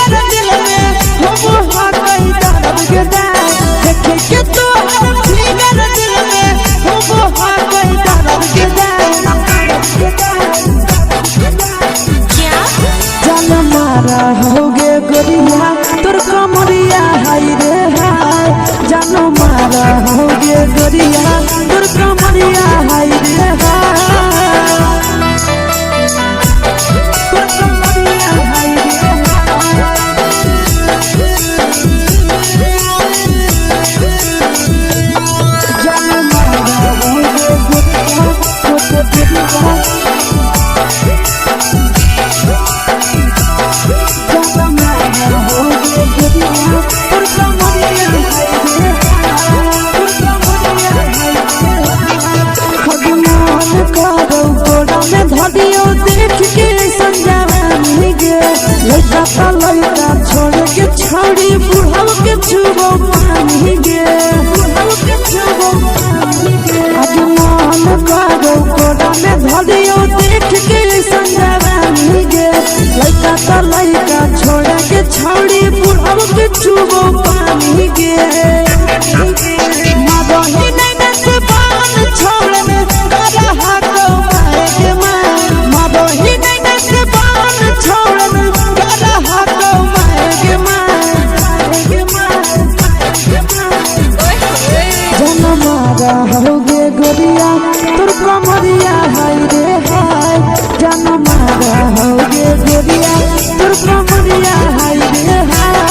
Figure दिल में हो हाँ कहीं दर्द के दाग देखे के तो फिगर दिल में हो हाँ कहीं दर्द के जान मारा होगे गोरिया तोर कमरिया हाय रे हाय जान मारा होगे गोरिया तोर कमरिया हाय रे हाय तोर कमरिया हाय रे जान मारा होगे गोरिया तोर कमरिया देख के संजावानी गे लड़का लड़का छोड़ के छौड़ी बुढ़ाव के छुबो पानी गे आज मन करो कोड़ा में धरियो देख के संजावानी गे लड़का लड़का छोड़ के छौड़ी बुढ़ाव के छुबो पानी गे मादही नहीं नस पान छोड़ में करा हाको माए के मादही नहीं नस पान छोड़ में करा हाको माए के जन मारा होगे गोरिया तोर कमरिया हाय रे हाय जन मारा होगे गोरिया तोर कमरिया हाय रे हाय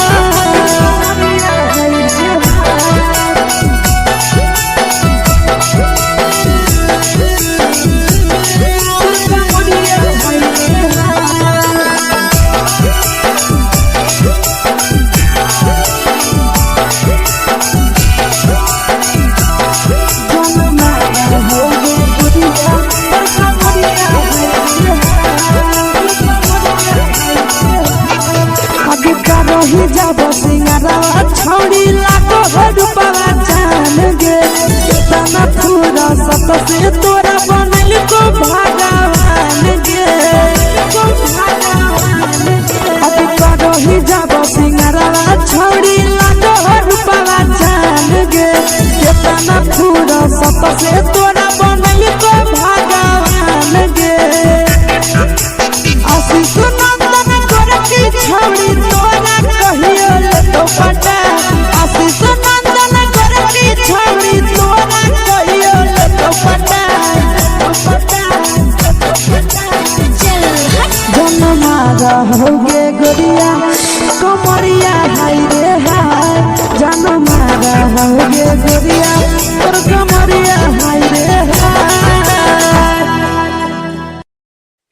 जब सिंगारा छौड़ी लाखो रुपया जान गे तना पूरा सत से तोरा बनल को भगवान गे अभी करो ही जब सिंगारा छौड़ी लाखो रुपया जान गे तना पूरा सत से तोरा बनल को भगवान गे आशीष नंदन गोरखी छौड़ी तोरा कहियो ले तो पटा आशीष नंदन गोरखी छौड़ी तोरा कहियो ले तो पटा जन मारा होगे गोरिया कमरिया हाय रे हाय जन मारा होगे गोरिया तोर कमरिया हाय रे हाय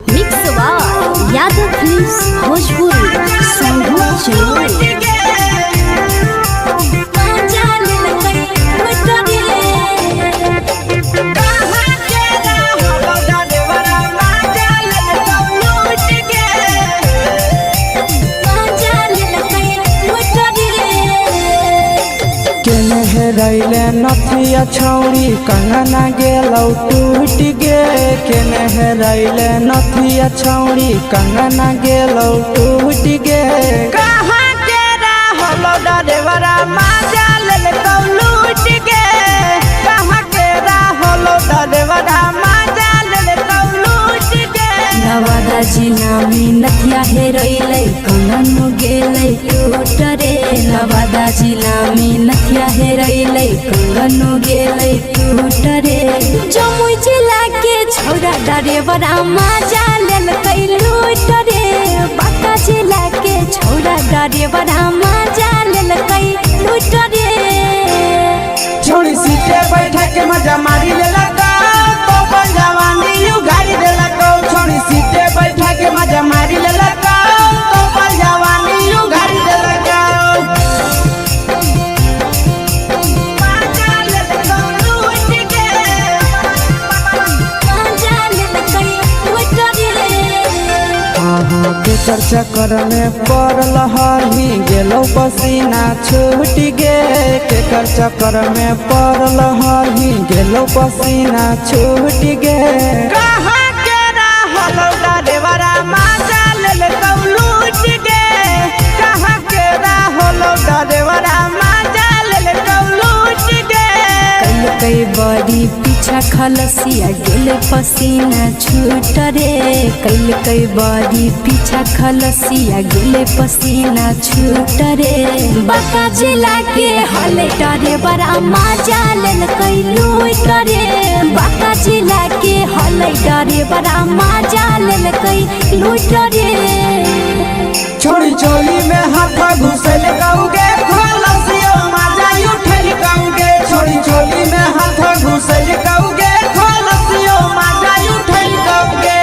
mix by Yadav films Bhojpuri संगीत चैनल रैले नथिया छौड़ी कंगना गेलौ टूट गे केने रैले नथिया छौड़ी कंगना गेलौ टूट गे कहाँ के रहलो डरेवरा माजा लेलकौ लूट गे कहाँ के रहलो डरेवरा माजा लेलकौ लूट गे नवादा जिला में नथिया हेरैलै कंगन गेलै टूट रे नवादा जिला में नथिया हेरैलै कंगन गेलै टूट रे जमुई जिला के छौड़ा डरेवरा माजा लेलकै लूट रे बांका जिला के छौड़ा डरेवरा माजा लेलकै लूट रे छोड़ी सीटे बैठा के मजा मारी लेलकौ तो अपन जवानी यू गाड़ी देलकौ छोड़ी सीटे बैठा के मजा मारी लेलकौ तो अपन जवानी यू गाड़ी देलकौ के चक्कर में पड़ल हही गेलो पसीना छूट गे केकर चक्कर में पड़ल हही गेलो पसीना छूट गे कहाँ के रहलो डरेवरा माजा लेलकौ लूट गे पीछा खलसिया गेले पसीना छूट रे कैल कई बारी पीछा खलसिया गेले पसीना छूट रे बाका जिला के हले डरे बड़ा मजा लेल कई लूट रे बाका जिला के हले डरे बड़ा मजा लेल कई लूट रे छोड़ी चोली में हाथ घुसल गाऊंगे खलसिया मजा उठल गाऊंगे छोड़ी चोली में हाथ घुसल गाऊंगे खलसिया मजा उठल गाऊंगे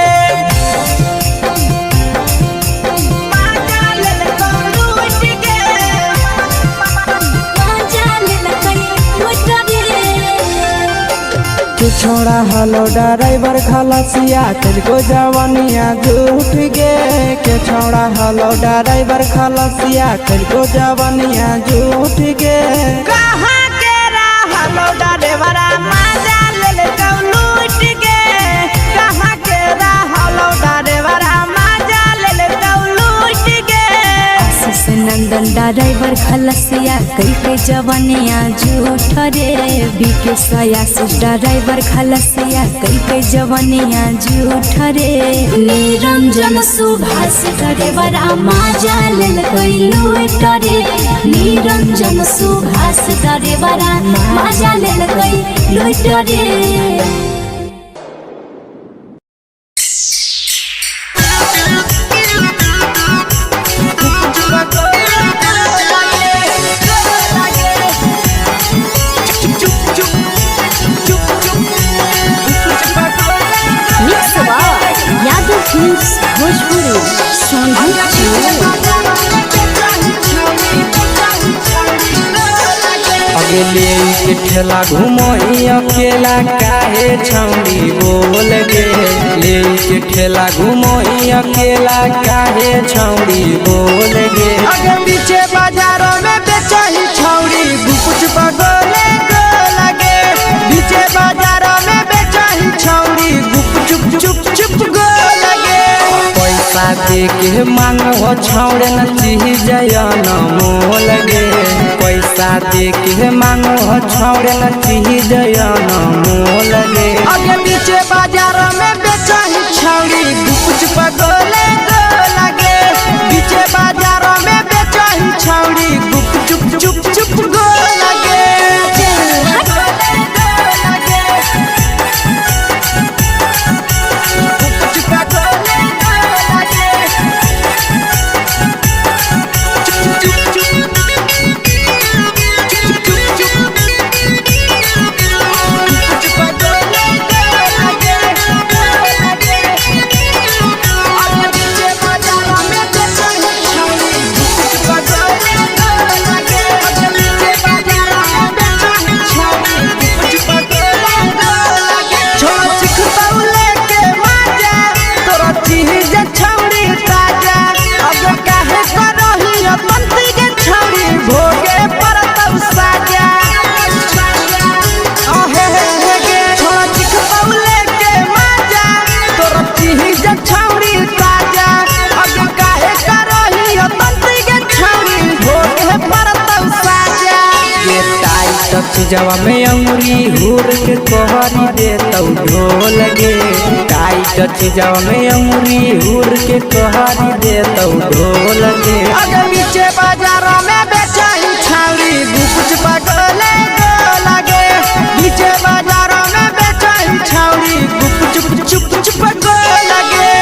मजा लेल लूट के मजा लेल कई लूट रे तू छोड़ा हलो ड्राइवर खलसिया तुझको जवानिया झूठ गे के छोड़ा हलो ड्राइवर खलसिया तुझको जवानिया झूठ गे कहाँ के हलो ड्राइवर मजा ले लूट गे कहाँ के हलो ड्राइवर मजा ले लूट गे आशीष नंदन ड्राइवर खलसिया कई के जवानिया झूठ रे बीके आशीष ड्राइवर खलसिया कई के जवानिया झूठ रे निरंजन सुभाष ड्राइवर मजा लेल कई लूट रे निरंजन सुभाष ड्राइवर मजा लेल कई लूट रे भोजपुरी अगले के ठेला घूमो अकेला काहे छौड़ी बोल गे ले के ठेला घूमो अकेला काहे छौड़ी बोल गे अगे पीछे बाजारों में बेचही छौड़ी कुछ बगले गो लगे पीछे बाजारों में बेचही छौड़ी चुप चुप चुप गो लगे पैसा दे के मांगो छौड़े न चीज न मोल गे पैसा दे के मांगो छौड़े न चीज न मोल गे अगे पीछे बाजार में बेचही छौड़ी कुछ पगले गो लगे पीछे बाजार में बेचही छौड़ी चुप चुप चुप गो लगे जवा में अंगुरी हुर के कोहरी दे तौ ढोल गे टाइट जवा में अंगुरी हुर के कोहरी दे तौ ढोल गे अगर पीछे बाजारों में बेचही छौड़ी कुछ पगले गो लगे पीछे बाजारों में बेचही छौड़ी चुप चुप चुप गो लगे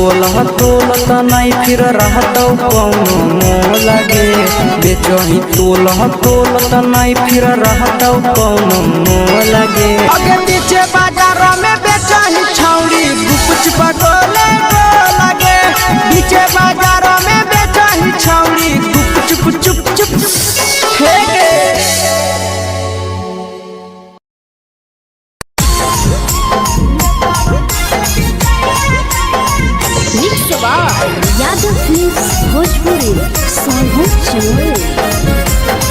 तोलह तोलत नहीं फिर रहतौ कौनो मोह लगे बेचही तोलह तोलत नहीं फिर रहतौ कौनो मोह लगे अगे पीछे बाजार में बेचही छौड़ी गुपचुप गोले लगे पीछे बाजार में बेचही छौड़ी गुपचुप चुप चुप हे यादव फिल्म्स भोजपुरी सोनू चंदेल।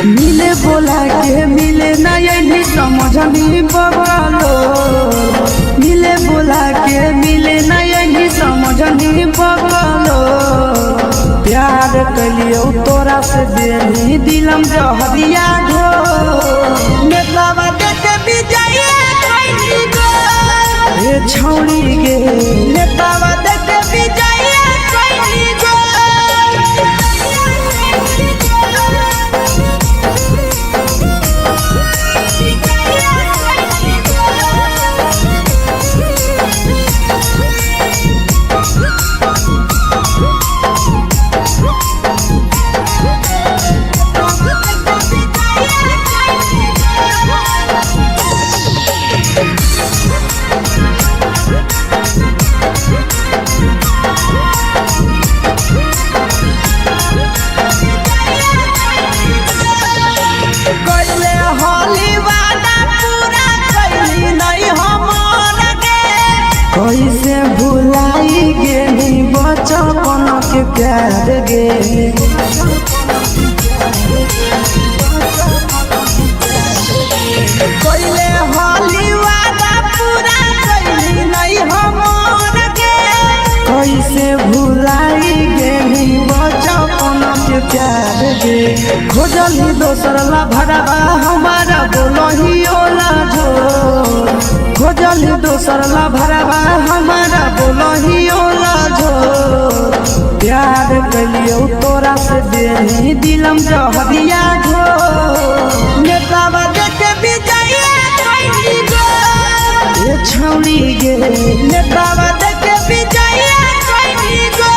मिले बोला के मिले ना यही समझनी बगलो मिले बोला के मिले ना यही समझनी बगलो प्यार कलियो तोरा से देनी दिलम जहरिया घो नेतावा देखे विजय कइली गो ए छौड़ी गे नेतावा देखे विजय कइली गो कैसे भुलाई गेली बचपन के प्यार गे कैले होली वादा पूरा कैली नहीं हमर गे कैसे भुलाई गेली बचपन के प्यार गे खोजली दोसर ला भरवा हमारा बोलही ओला जो खोजली दोसर ला भरवा हमारा बोलही ओला जो प्यार कलियो तोरा से देनी दिलम जहरिया घो नेतावा देखे विजय कइली गो ए छौड़ी गे नेतावा देखे विजय कइली गो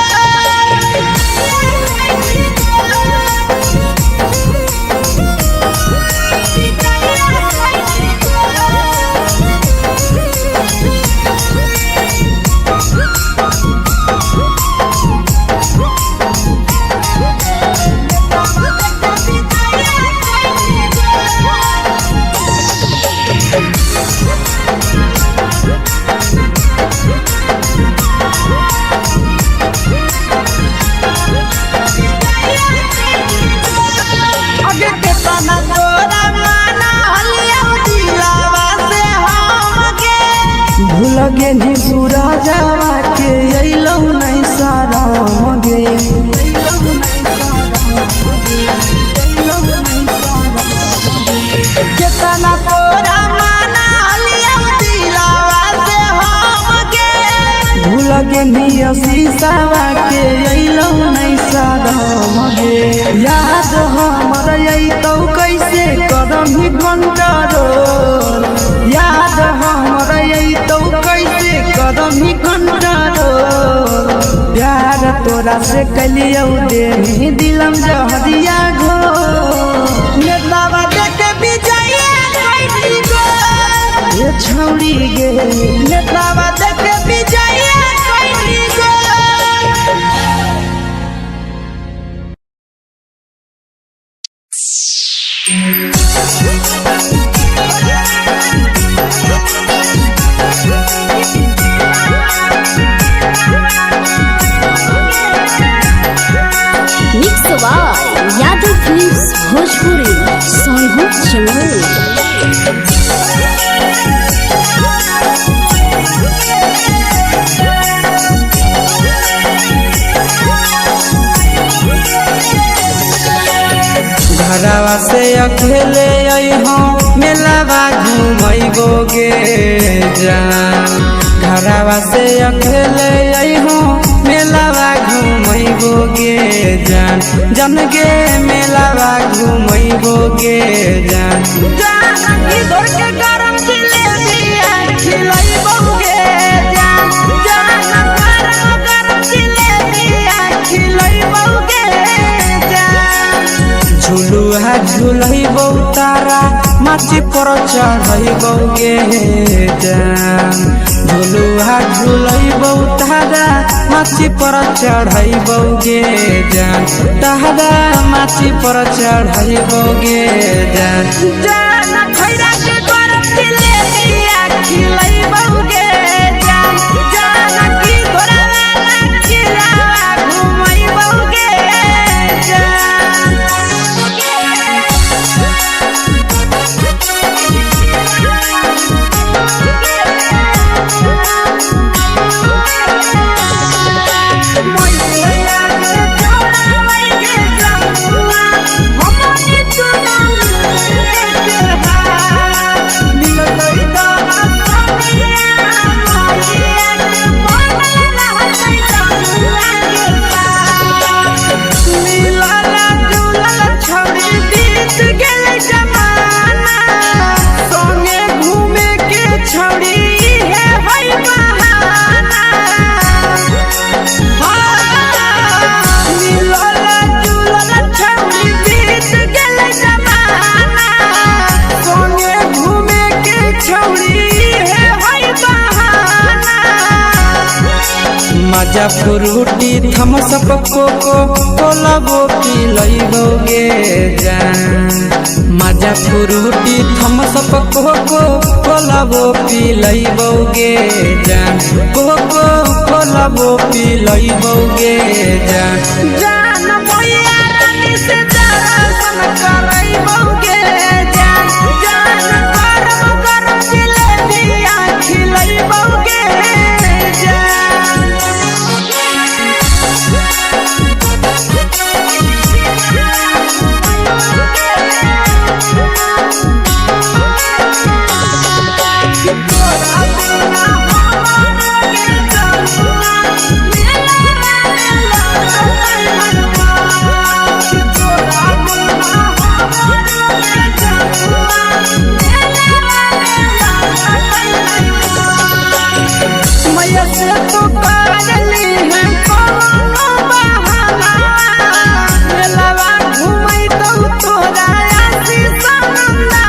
लगे नी पूरा जावा के अइलौ नहीं सारा गे केतना तोरा माना लिया दिलावा से हम गे भूल गे नी शीशावा के अइलौ नहीं सारा गे याद हमर अइतौ कैसे कदम ही घंटा रो याद हमर अइतौ कैसे कदम ही घंटा रो प्यार तोरा से कलियो देनी दिलम जहरिया घो नेतावा देखे विजय कइली गो ए छौड़ी गे नेतावा देखे विजय कइली गो यादव फिल्म्स भोजपुरी सोनू चंदेल। घरवा से अकेले अइहो मेलावा घूमैबो गे जान घरवा से अकेले अइहो मेलावा घूमैबो गे जान जन गे मेलावा घूमैबो गे जान जानकी दौड़ के गरम जिलेबिया खिलैबो गे जान गरम जिलेबिया खिलैबो गे जान झुलुहा झुलैबो तारा माची पर चढ़ैबो गे जान झुलुहा झुलैबो तारा माची पर चढ़ैबो गे जान तारा माची पर चढ़ैबो गे जान जान खैरा के गरम जिलेबिया खिलैबो गे जान जानकी घोड़ावाला किलावा घुमैबो गे जान मजा फ्रूटी थम्स अप कोको कोला वो पिलैबो गे जान मजा फ्रूटी थम्स अप कोको कोला वो पिलैबो गे जान कोको कोला वो पिलैबो गे जान जान भैया रानी से दर्शन करैबो गे जान गरम गरम जिलेबिया खिलैबो गे जान मैया से तो काजली है कोनो बहाना मेलावा घुमै तो तोरा आसी सनंदना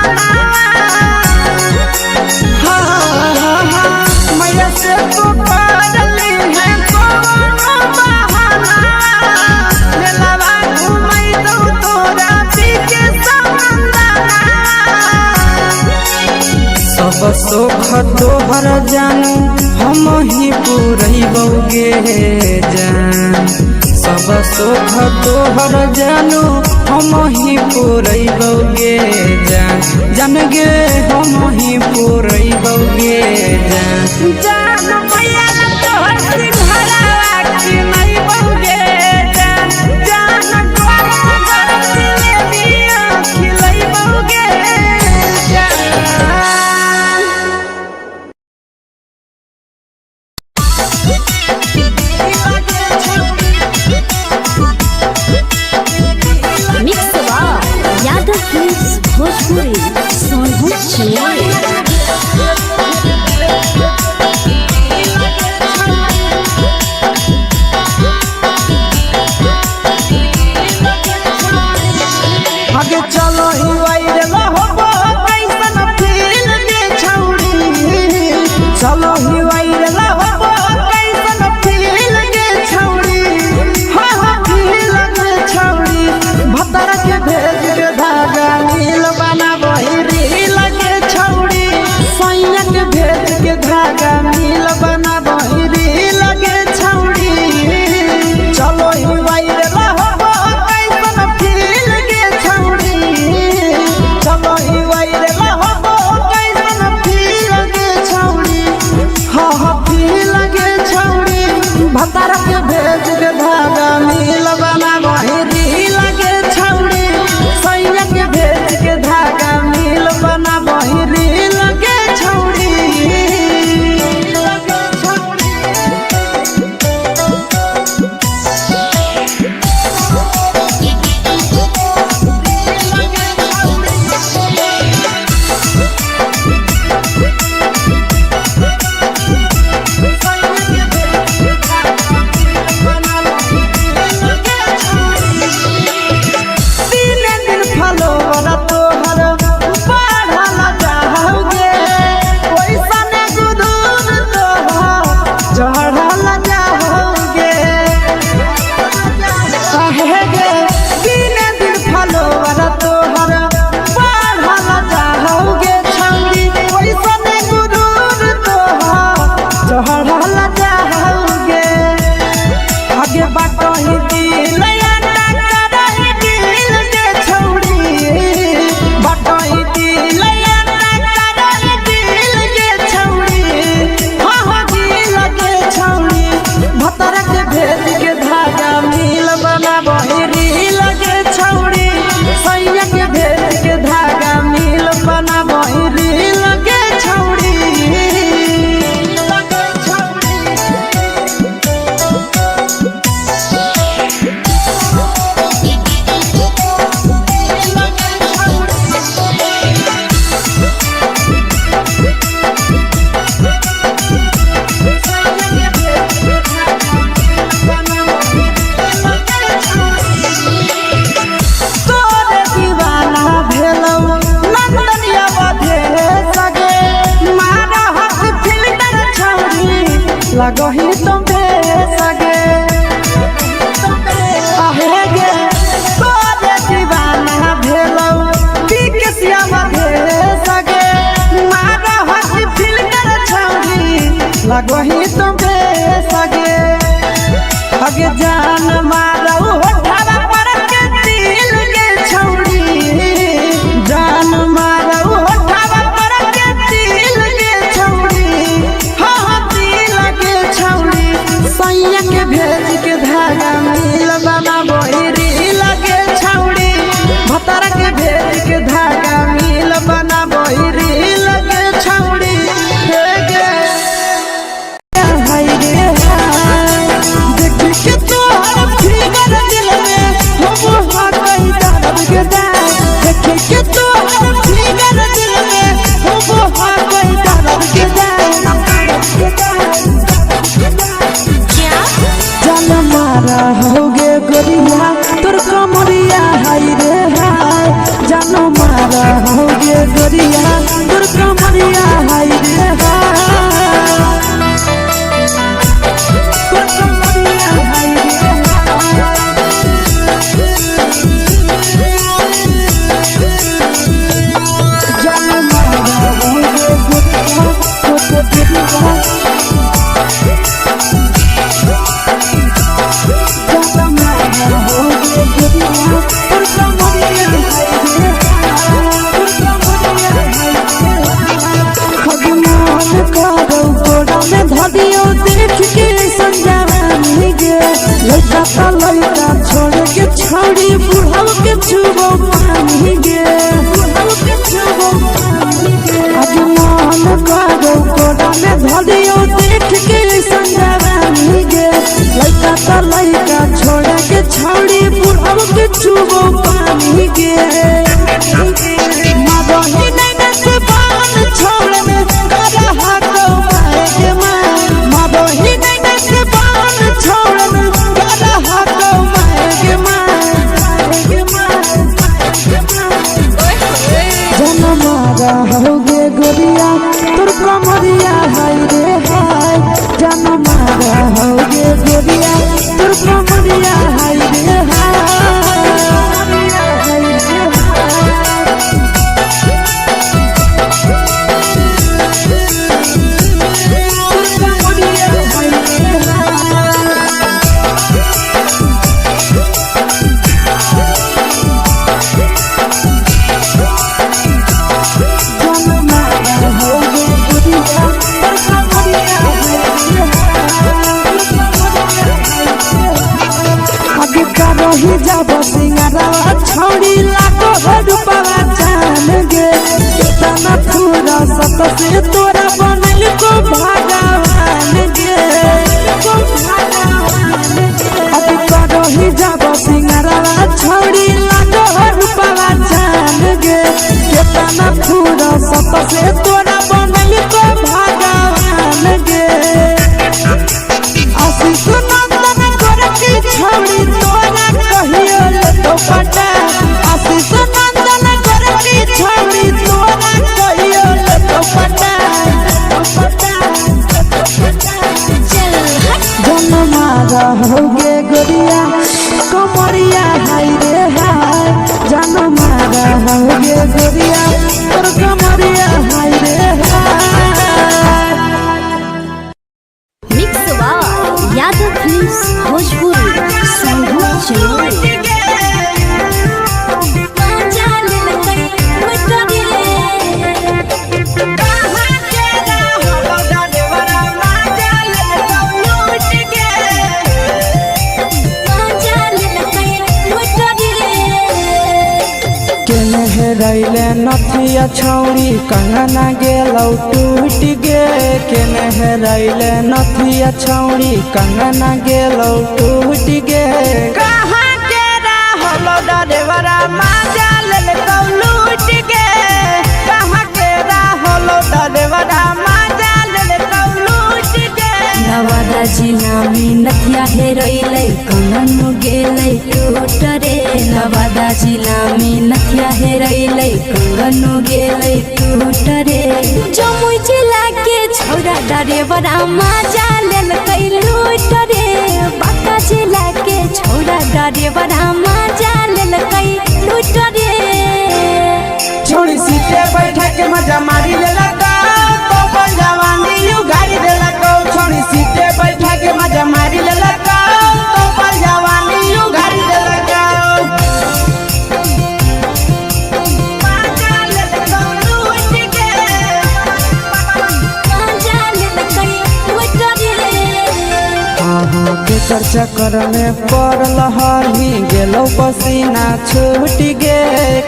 मैया से तो काजली है कोनो बहाना मेलावा घुमै तो तोरा पीके सनंदना सब सुख तोहर जानू हम ही पुरैबो गे जान सब सुख तोहर जानू हम ही पुरैबो गे जान जन गे हम ही पुरैबो गे जान जान भैया तोहर सिंघरावा खिलैबो गे जान गरम गरम जिलेबिया खिलैबो गे जान मिक्स यादव फिल्म्स भोजपुरी सोनू छिए लगे जान मारो होठवा पर के दिल के छौड़ी जान मारो होठवा पर के दिल के छौड़ी हाँ दिल के छौड़ी सैया के भेज के धागा मिल बना बहिरी लगे छौड़ी भतारा के भेज के धागा मिल बना बहिरी लगे छौड़ी हे गे हाय रे देख के तोहर फिगर दिल में हम हाथ कहीं दर्द के दाग देख के तोहर फिगर दिल में हम हाथ कहीं दर्द के जान मारा होगे गोरिया तोर कमरिया हाय रे हाय जान मारा होगे गोरिया तोर कमरिया हाय रे हाय तोर कमरिया हाय रे जान मारा होगे गोरिया तोर कमरिया धदियो देख के संजावानी गे लड़का का लड़का छोड़ के छौड़ी बुढ़ाव के छुबो पानी गे बुढ़ाव के छुबो पानी गे आज मन करो कोड़ा में धदियो देख के संजावानी गे लड़का का लड़का छोड़ के छौड़ी बुढ़ाव के छुबो पानी गे मदही नहीं से बान छोड़ में करा हाथ मारे के मदही नहीं से बान छोड़ में करा हाथ मारे के जन मारा होगे गोरिया तोर कमरिया हाय रे हाय जन मारा होगे गोरिया तोर कमरिया हाय रे हाय ही जब सिंगारवा छौड़ी लाखो रुपवा जान गे कितना पूरा सत से तोरा बनल को भगवान गे अभी करो ही जब सिंगारवा छौड़ी लाखो रुपवा जान गे कितना पूरा सत से तोरा बनल को भगवान गे आशीष नंदन गोरखी छौड़ी तोरा कहियो तो पटा आशीष नंदन गोरखी छौड़ी तोरा कहियो तो पटा जन मारा होगे गोरिया कमरिया हाय रे हाय जन मारा होगे गोरिया तोर कमरिया हाय रे हाय मिक्स यादव फिल्म्स भोजपुरी संगीत चैनल रैले नथिया छौड़ी कंगना गेलौ टूट गे केने रैले नथिया छौड़ी कंगना गेलौ टूट गे कहाँ के रहलो डरेवरा माजा लेलकौ लूट गे कहाँ के रहलो डरेवरा माजा लेलकौ लूट गे नवादा जिला में नथिया हेरोइले कंगन गेले टूट रे नवादा जिला में नथिया हेरोइले कंगन गेले टूट रे जमुई जिला के छौरा डरेवरा माजा लेलकै लूट रे बांका जिला के छौरा डरेवरा माजा लेलकै लूट रे छोड़ी सीटे बैठा के मजा मारी लेलकौ तो जवानी यू गाड़ी देलकौ छोड़ी सीटे बैठा के मजा मारी लेलकौ तो चक्कर में पड़ल हही गेलो पसीना छूट गे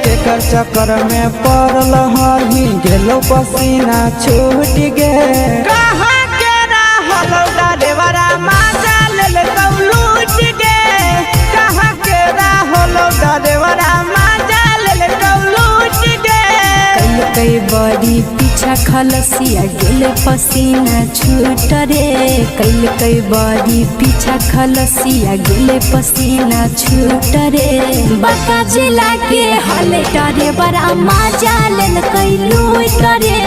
केकर चक्कर में पड़ल हही गेलो पसीना छूट गे कहाँ के रहलो डरेवरा माजा लेल लूट गे कहाँ के रहलो डरेवरा माजा लेल लूट गे कई बड़ी पीछा खलसिया गेले पसीना छूट रे कई बड़ी पीछा खलसिया गेले पसीना छूट रे बाका जिला के हले डरे बड़ा मजा लेल कई लूट रे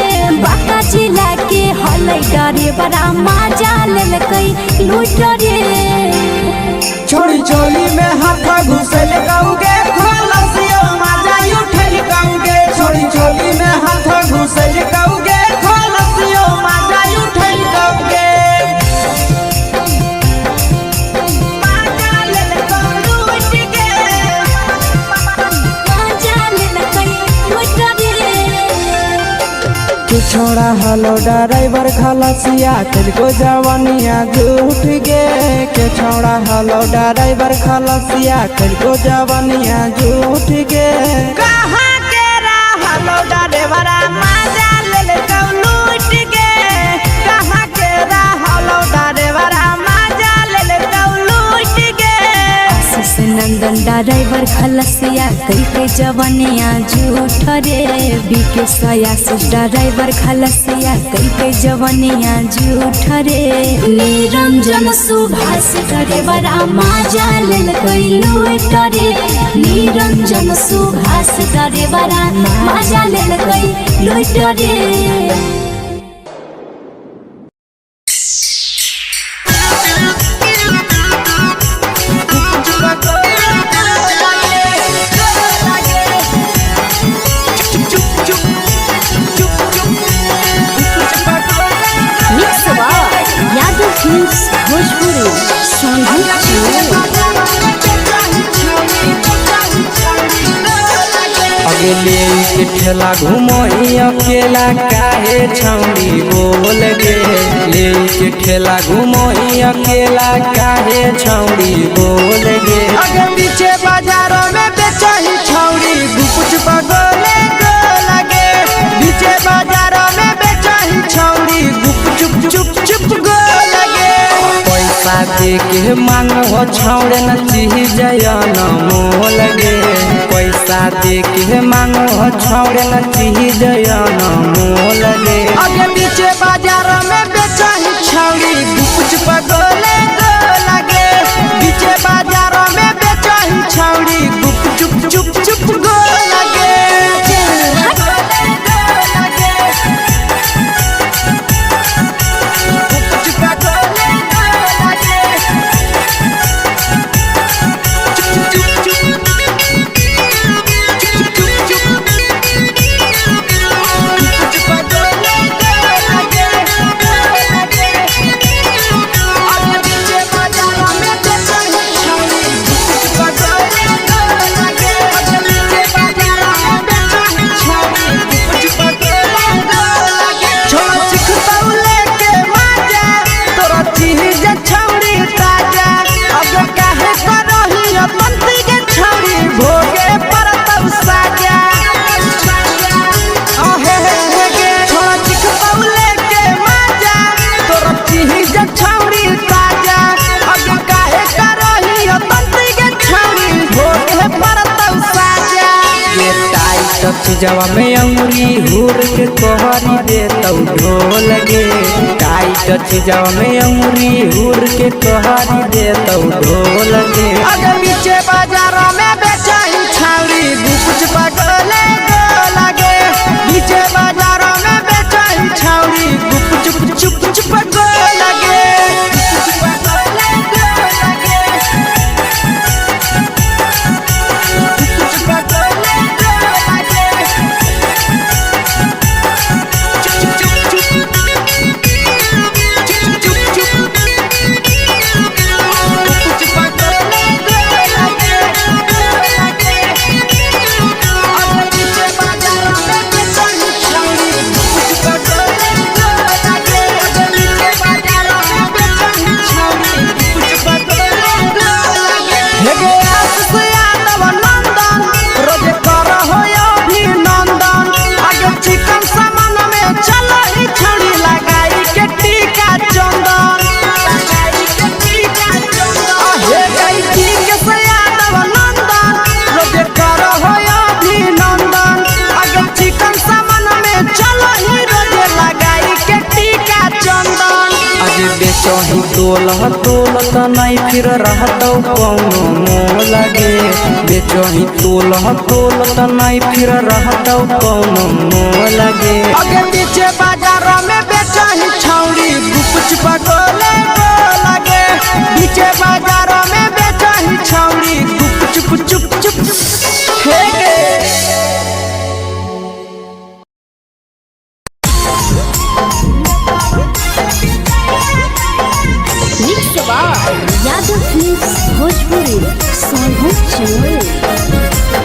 बाका जिला के हले डरे बड़ा मजा लेल कई लूट रे छोड़ी चोली में हाथ घुसल गाऊंगे खलसियो माजा उठल गाऊंगे छोड़ी चोली में हाथ घुसल गाऊंगे खलसियो माजा उठल गाऊंगे माजा लेल लूट गे मजा लेल कई लूट रे तू छोड़ा हलो ड्राइवर खलसिया तुझको जवानिया झूठ गे के छोड़ा हलो ड्राइवर खलसिया तुझको जवानिया झूठ गे कहाँ के रहलो डरेवरा माजा लेल लूट गे कहाँ के रहलो डरेवरा माजा लेल लूट गे आशीष नंदन ड्राइवर खलसिया कई जवानिया झूठ रे बीके आशीष ड्राइवर खलसिया कई जवानिया झूठ रे निरंजन सुभाष ड्राइवर मजा लेल कई लूट रे निरंजन सुभाष ड्राइवर मजा लेल कई लूट रे यादव फिल्म्स भोजपुरी अगले के ठेला घूमो अकेला काहे छौड़ी बोल गे ले के ठेला घूमो अकेला काहे छौड़ी बोल गे आगे पीछे बाजारों में बेचाही छौड़ी गुपुच बगले गो लगे पीछे बाजारों में बेचाही छौड़ी गुप चुप चुप चुप गो लगे पैसा दे के मांगो छौड़े न चीज न मोल गे पैसा दे के मांगो छौड़े न चीज न मोल गे आगे पीछे बाजारों में बेचाही छौड़ी गुपुच बगले गो लगे पीछे बाजारों में बेचाही छौड़ी गुप चुप चुप चुप गो लगे जवा में अंगुरी हुर के तोहरी दे तौ ढोल गे टाइट जवा में अंगुरी हुर के तोहरी दे तौ ढोल गे आगे पीछे बाजारों में बेचाही छौड़ी गुपुच बगले गो लगे पीछे बाजारों में बेचाही छौड़ी गुप चुप चुप चुप गो लगे हे गे आशीष यादव नंदन रोज कर हो अभिनंदन आगे चिकन सामान में चलो ही छड़ी लगाई के टीका चंदन हे गई के यादव नंदन रोज कर हो अभिनंदन आगे चिकन सामान में चलो ही रोज लगाई के टीका चंदन आज बेचही तोलत नहीं फिर रहतौ कौनो मोल गे बेचही तोलत नहीं फिर रहतौ कौनो मोल गे आगे पीछे बाजार में बेचही छौड़ी गुपच पटोले लगे पीछे बाजार में बेचही छौड़ी गुप चुप चुप हे गे यादव फिल्म्स भोजपुरी सोनू चोर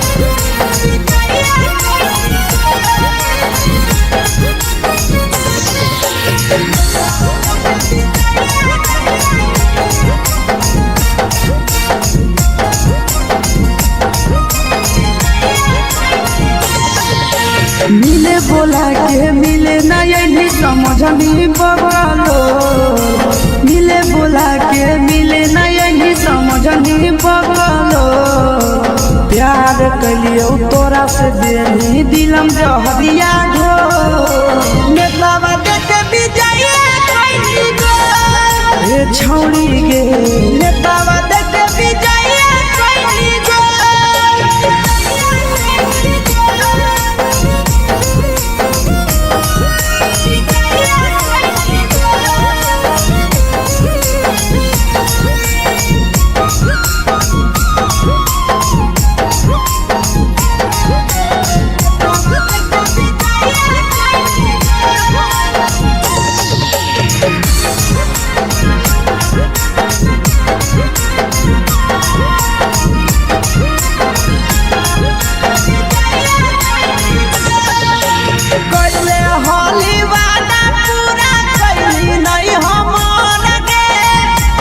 मिले बोला के मिले ना यही समझ नहीं बगलो मिले बोला के मिले ना यही समझ नहीं बगलो प्यार कलियो तोरा से देनी दिलम जहरिया घो नेतावा देखे भी जाइए कोई गो ए छौड़ी गे नेतावा देखे भी जाइए कोई गो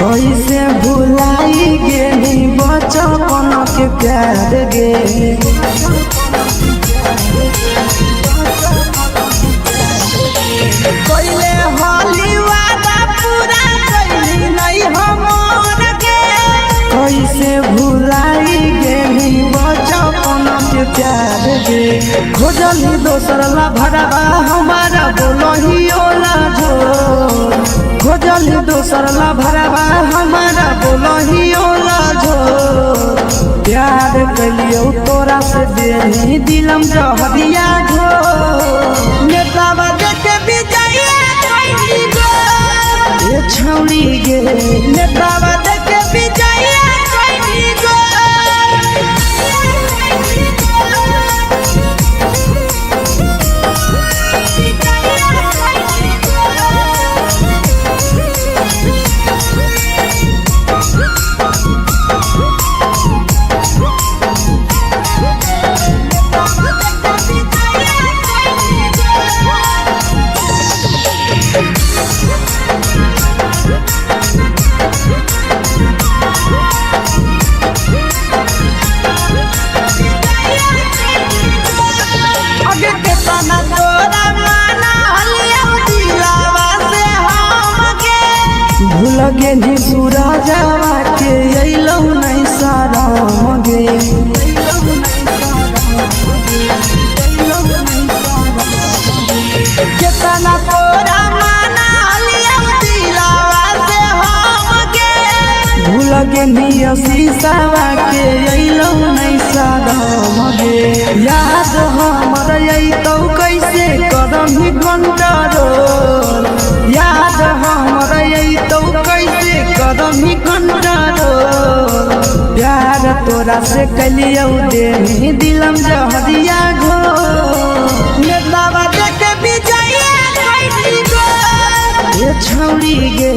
कैसे भुलाई गेली बचपन के प्यार गे कैले होली वादा पूरा कैली नहीं हमर गे कैसे भुलाई गेली बचपन के प्यार गे खोजली दोसर ला भरवा हमारा बोलही ओला जो खोजली दोसर ला भरवा हमारा बोलही ओला जो प्यार कलियो तोरा से देनी दिलम जहरिया घो नेतावा देखे भी जाइए कोई गो ये छौड़ी गे नेतावा देखे भी जाइए कोई गो लगे नी सूरजवा के अइलौ नहीं सारा गे केतना तोरा माना लिया दिलावा से हम गे भूल गे नी शीशावा के अइलौ नहीं सारा गे याद हमर अइतौ कैसे करम कंट्रोल याद हमर अइतौ कैसे करम कंट्रोल प्यार तोरा से कलियौ देनी दिलम जहरिया घो नेतावा देखे भी जाइए कोई गो ये छौड़ी गे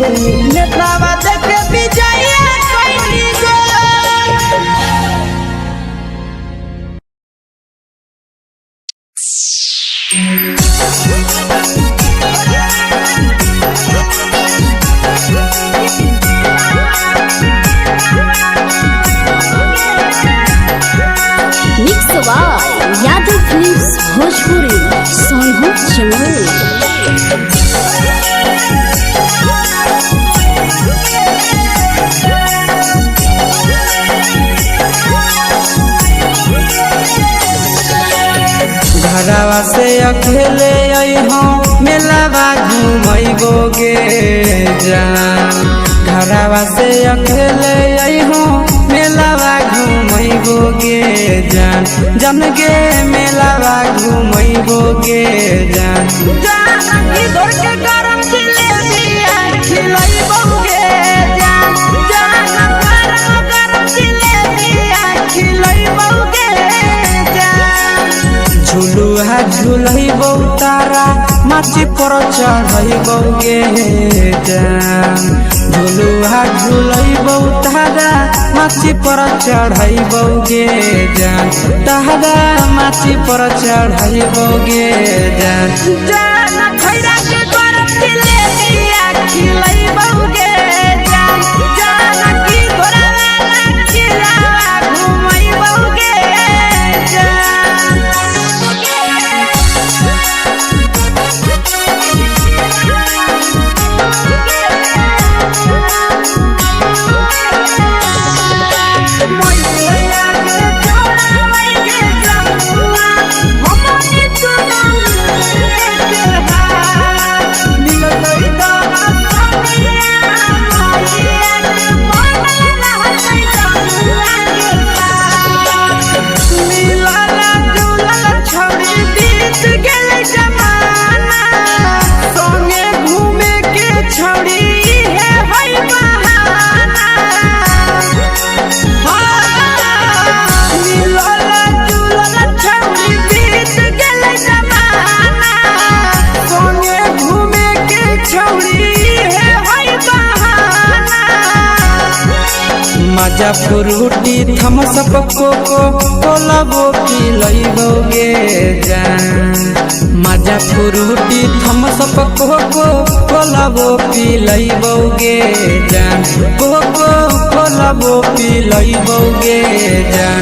नेतावा देखे भी जाइए कोई गो यादव फिल्म्स भोजपुरी सोनू चमोली। घरवा से अकेले अइहो मेलावा घूमैबोगे जान। घरवा से अकेले अइहो मेलावा घूमैबोगे जान। जन गे मेलावा घूमैबोगे जान। झुलुहा झुलैबौ तारा माची पर चढ़ैबौगे जान। झुलुहा झुलैबौ तारा माची पर चढ़ैबौगे जान। तारा माची पर चढ़ैबौगे जान। मजा फ्रूटी थम्स अप कोको कोला वो पी लइबोगे जान। मजा फ्रूटी थम्स अप कोको कोला वो पी लइबोगे जान। कोको कोला वो पी लइबोगे जान।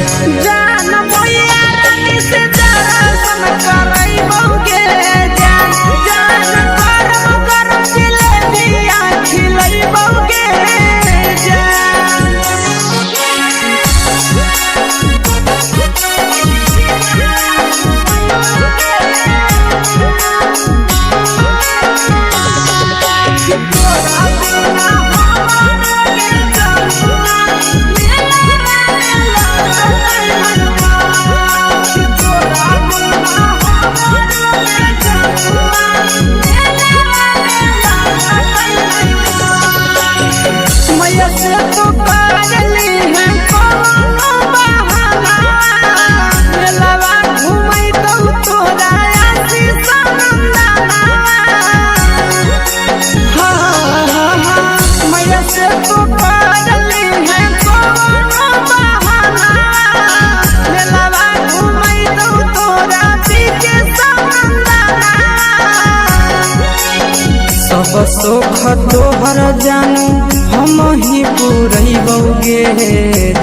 सब सुख तोहर जानू हम ही पुरैबोगे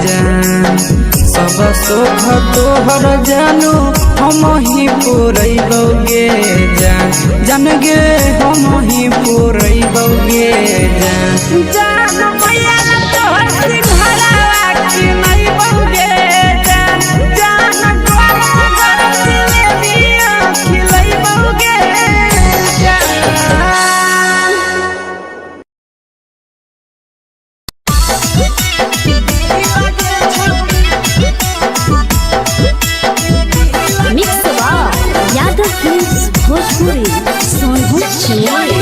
जान। सब सुख तोहर जानू हम ही पुरैबोगे जान। जन गे हम ही पुरैबोगे जान। यादव फिल्म्स भोजपुरी सोनू चमोली।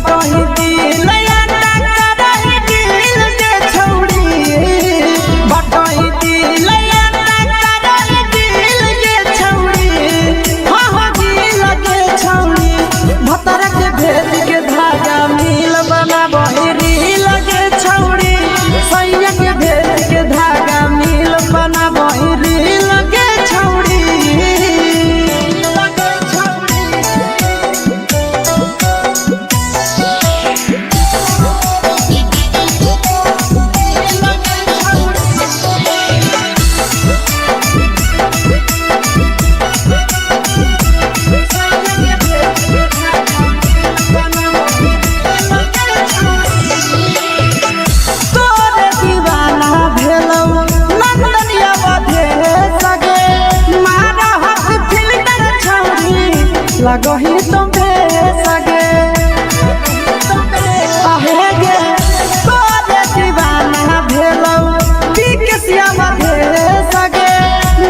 बटही दिल अंडा करही दिल के छौड़ी बटही दिल अंडा करही दिल के छौड़ी हाँ दिल के छौड़ी भतर के भेज के धागा मिल बना बहिरी लगे छौड़ी सैया के भेज के धागा मिल बना बहिरी लगे छौड़ी लगही तुम्हे सगे आहे गे तोरे दीवाना भेलौ पिकसिया बधे सगे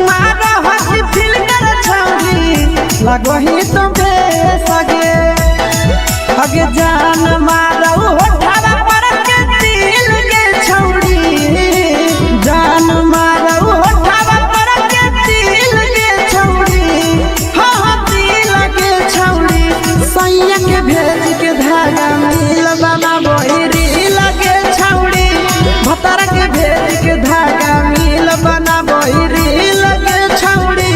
मारा हसी फिल्टर छौरी लगही तुम्हे सगे हगे जान मारौ होठवा पर के दिल के छौरी जान मारौ होठवा पर के दिल के छौरी सैया के भेज के धागा मिल बना बहिरी लगे छौड़ी भतर के भेज के धागा मिल बना बहिरी लगे छौड़ी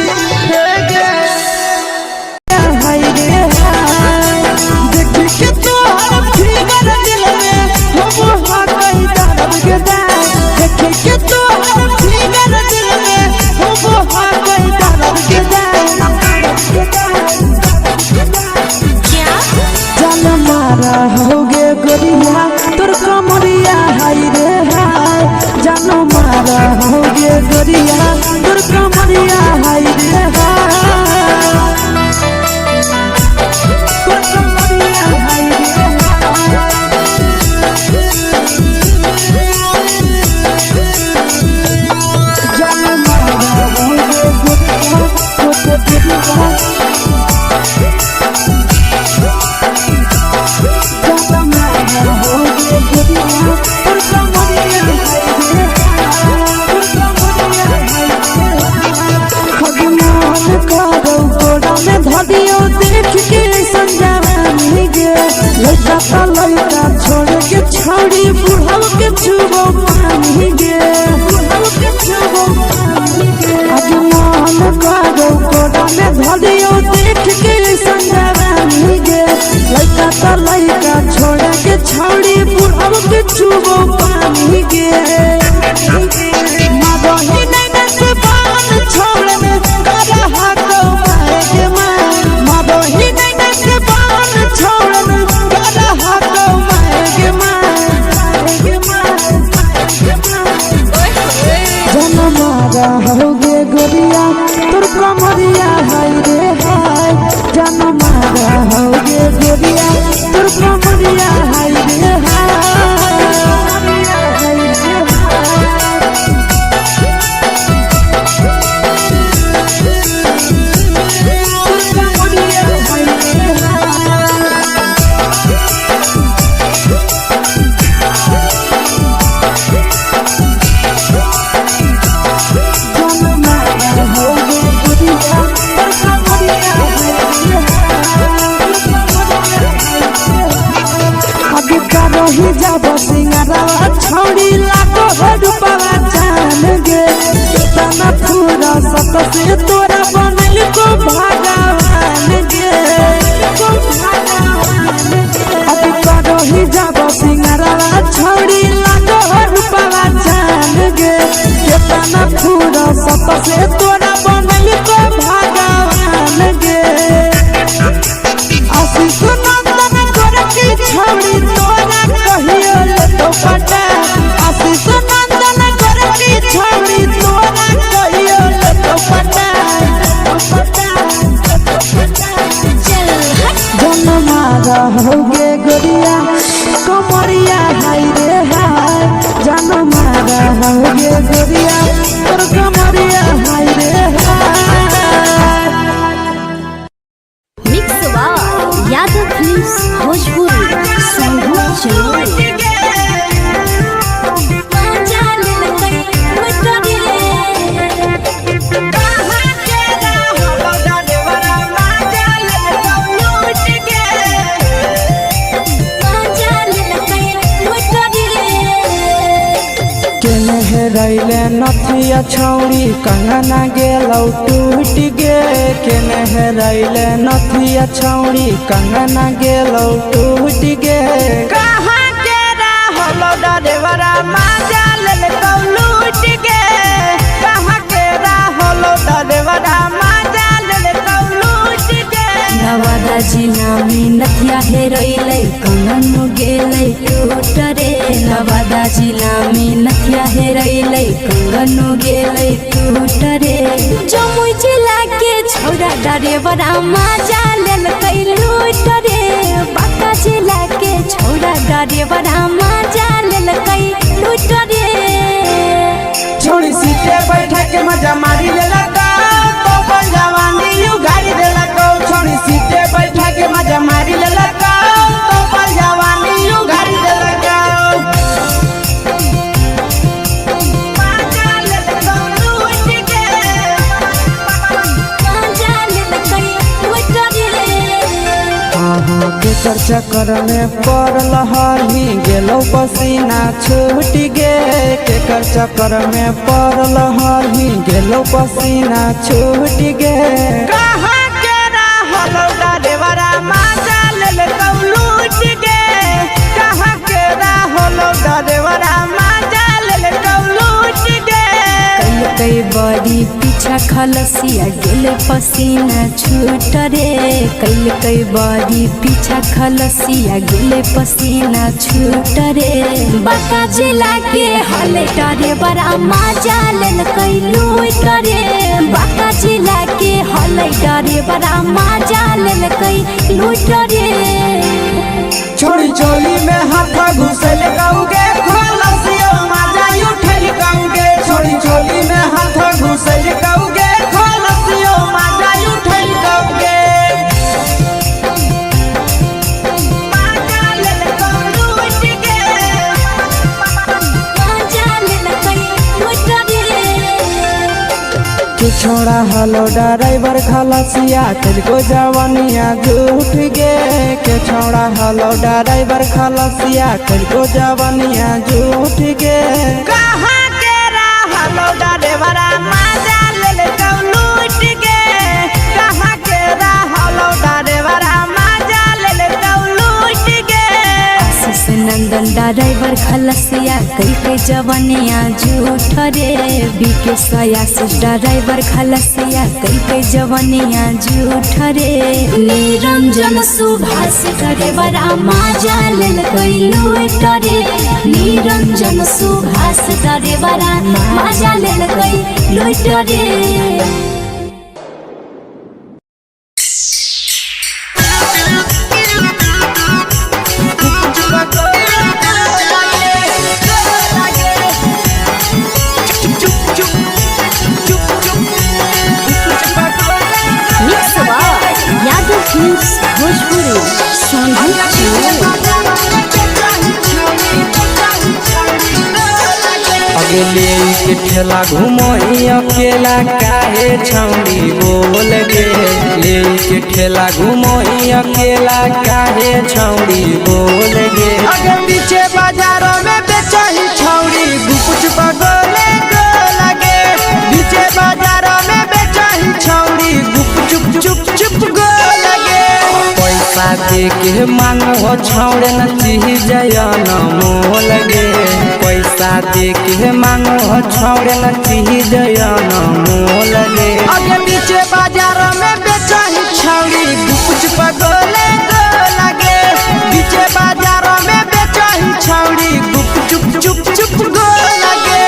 देखी के तोहर फिगर दिल में हम कहीं दर्द के जाए देखी के तोहर फिगर दिल में हम कहीं दर्द के जाए जान मारा होगे गोरिया तोर कमरिया हाय रे हाय जान मारा होगे गोरिया तोर कमरिया हाय रे हाय तोर कमरिया हाय रे जान मारा होगे गोरिया तोर कमरिया धदियो देख के संजावानी गे लइका त लइका छोड़ के छौड़ी बुढ़ाव के छुबो पानी गे बुढ़ाव के छुबो पानी गे आज मन करो कोडा में धदियो देख के संजावानी गे लइका त लइका छोड़ के छौड़ी बुढ़ाव के छुबो पानी गे मगही नहीं से बान छोड़ में करा हाथो मारे के मगही नहीं से बान छोड़ में करा हाथो मारे के जन मारा होगे गोरिया तोर कमरिया हाय रे हाय जन मारा होगे गोरिया तोर कमरिया हाय रे हाय रही जब सिंगरवा छौड़ी लाखो रुपवा जान गे तना पूरा सत से तोरा बनल को भगवान गे अभी रही जब सिंगरवा छौड़ी लाखो रुपवा जान गे तना पूरा सत से तोरा बनल को भगवान गे आशीष नंदन गोरखी छौड़ी तोरा कहियो तो पटा आशीष नंदन गोरखी छौड़ी तोरा कहियो तो पटा जन मारा होगे गोरिया कमरिया हाय रे हाय जन मारा होगे गोरिया तोर कमरिया हाय रे हाय मिक्स यादव फिल्म्स भोजपुरी। हेरैले नथिया छौड़ी कंगना गेलौ टूट गे केने हेरैले नथिया छौड़ी कंगना गेलौ टूट गे कहाँ के रहलो डरेवरा माजा लेल कौ लूट गे कहाँ के रहलो डरेवरा माजा लेल कौ लूट गे नवादा जिला में नथिया हेरैले कंगन गेलै टूट रे नवादा जिला में नथिया हेरैले कंगन गेलै टूट रे जमुई जिला के छौड़ा डरेवरा माजा लेल कै लूट रे बांका जिला के छौड़ा डरेवरा माजा लेल कै लूट रे छोड़ी सीटे बैठा के मजा मारी लेला तो अपन जवानी उगाड़ी देला को छोड़ी सीटे बैठा के मजा मारी लेला तो अपन जवानी उगाड़ी देला को माजा लेल कौ लूट गे माजा लेल कै लूट रे केकर चक्कर में पड़ल हही गेलौ पसीना छूट गे केकर चक्कर में पड़ल हही गेलौ पसीना छूट गे कहाँ के रहलो डरेवरा माजा लेल कौ लूट गे कहाँ के रहलो डरेवरा माजा लेल कौ लूट गे कई बड़ी पीछा खलसिया गेल पसीना छूट रे कई बड़ी पीछा खलसिया गेल पसीना छूट रे बांका जिला के हले डरे बड़ा माजा लेल कई लूट रे बांका जिला के हले डरे बड़ा माजा लेल कई लूट रे छोड़ी चोली में हाथ घुसल गाऊंगे खलसियो माजा उठल गाऊंगे छोड़ी चोली में हाथ घुसल गाऊंगे खलसियो माजा उठल गाऊंगे माजा लेल कौ लूट गे माजा लेल कई लूट रे कि छोड़ा हलो ड्राइवर खलसिया तेलको जवानिया झूठ गे के छोड़ा हलो ड्राइवर खलसिया तेलको जवानिया झूठ गे कहाँ के रहलो डरेवरा माजा लेल कौ लूट गे कहाँ के रहलो डरेवरा माजा लेल कौ लूट गे आशीष नंदन ड्राइवर खलसिया कई के जवानिया झूठ रे बीके आशीष ड्राइवर खलसिया कई के जवानिया झूठ रे निरंजन सुभाष ड्राइवरा माजा लेल कई लूट रे निरंजन सुभाष ड्राइवरा माजा लेल कई लूट रे यादव फिल्म्स भोजपुरी अगले के ठेला घुमई अकेला काहे छौड़ी बोल गे ले के ठेला घुमई अकेला काहे छौड़ी बोल गे अगर पीछे बाजारों में बेचही छौड़ी गुपुच बगोले गो लगे पीछे बाजारों में बेचही छौड़ी गुप चुप चुप चुप गो लगे पैसा दे के मांगो छौड़े न चीज न मोल गे पैसा दे के मांगो छौड़े न चीज न मोल गे अगर पीछे बाजारों में बेचही छौड़ी गुपुच बगोले गो लगे पीछे बाजारों में बेचही छौड़ी गुप चुप चुप चुप गो लगे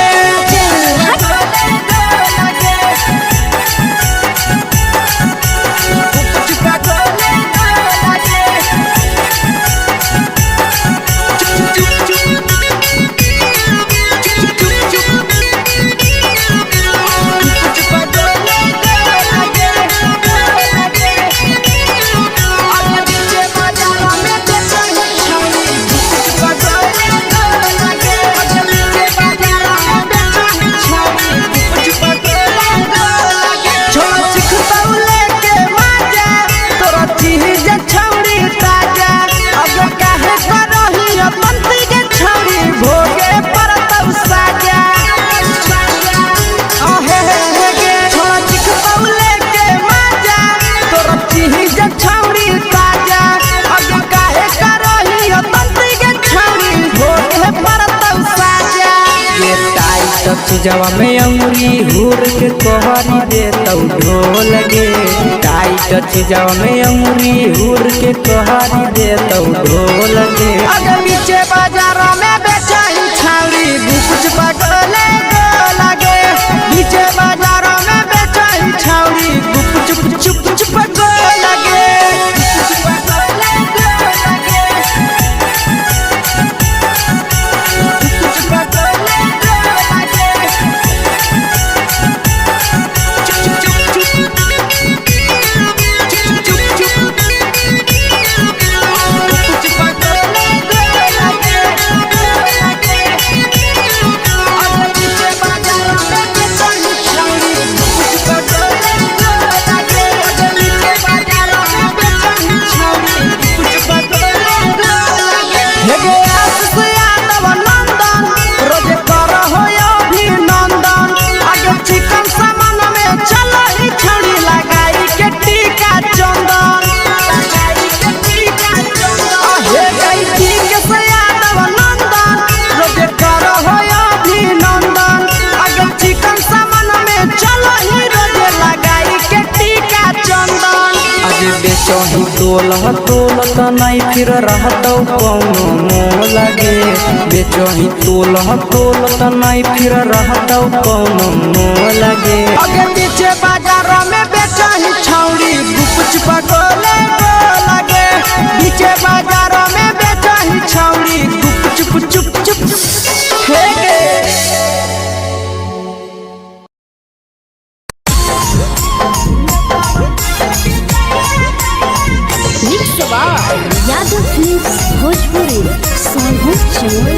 पीछे चीजवा में अंगुरी हुर के कहरी दे तौ ढोल गे। टाइट चीजवा में अंगुरी हुर के कहरी दे तौ ढोल गे। अगर नीचे बाजार में बेचाई छावरी कुछ पकड़ले लगे। नीचे बाजार में बेचाई छावरी कुछ चुप चुप लगे। बेचही तोलत नहीं फिर रहतौ कौनो मोल गे। बेचही तोलत नहीं फिर रहतौ कौनो मोल गे। अगे नीचे बाजार में बेचही छौरी कुछ पकड़ले लगे। नीचे बाजार में बेचही छौरी चुप हे गे। यादव फिल्म्स भोजपुरी सोनू चोर।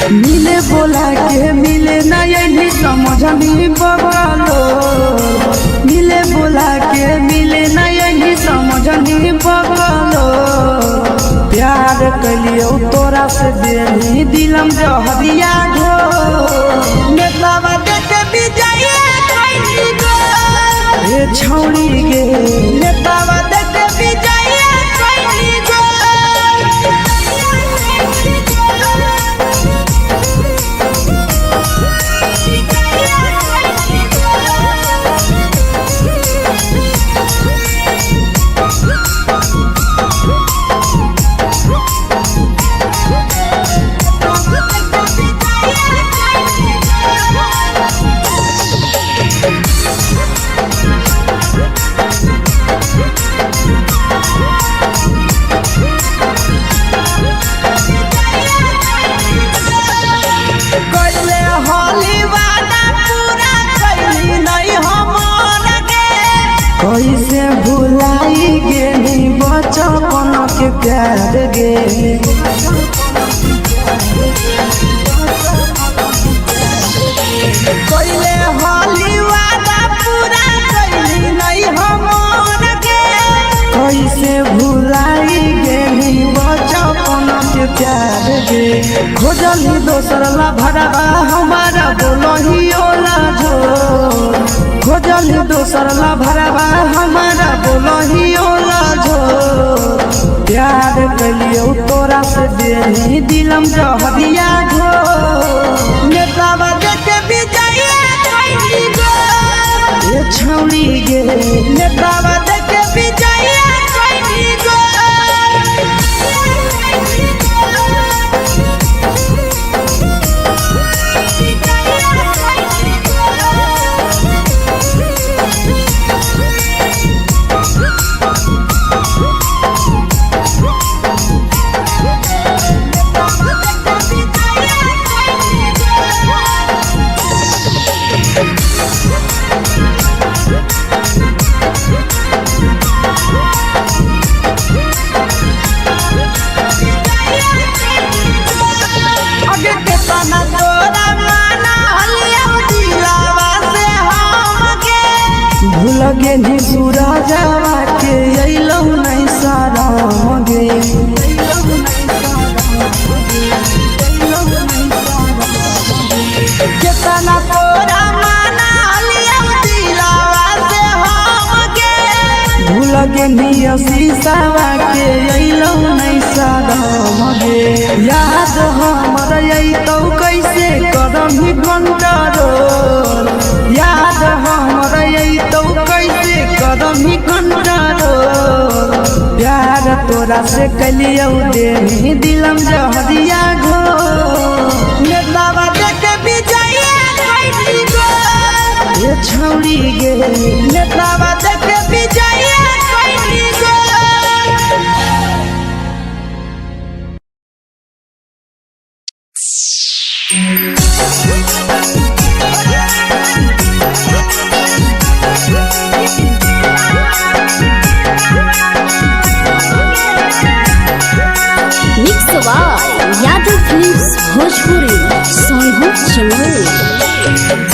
मिले बोला के मिले नहीं समझनी बगलो। मिले बोला के मिले नहीं समझनी बगलो। प्यार कलियो तोरा से देनी दिलम जहरिया घो। नेतावा देखे बिजाइए कोई गो। ए छौरी गे नेतावा देखे बिजाइए कोई गो। कैसे भुलाई गेली बचपन के प्यार गे। कैले हाली वादा पूरा कैली नहीं हमर गे। कैसे भुलाई गेली बचपन के प्यार गे। खोजली दोसर ला भरवा हमारा बोलही ओला जो। खोजली दोसर ला भरवा हमारा बोलही ओला जो। प्यार कलियो तोरा से देनी दिलम जहरिया घो। नेतावा देखे बिजाइए कोई गो। ए छौरी गे नेतावा देखे बिजाइए कोई गो। करम ही कंट्रोल याद हमरा यही तो कैसे करम ही कंट्रोल प्यार तोरा से कलियो दे दिलम जहरिया घो नेतावा देखे विजया कैसी गो ये छौड़ी गे नेतावा देखे विजया कैसी गो। Mix by Yadav films Bhojpuri Sonbhadra channel.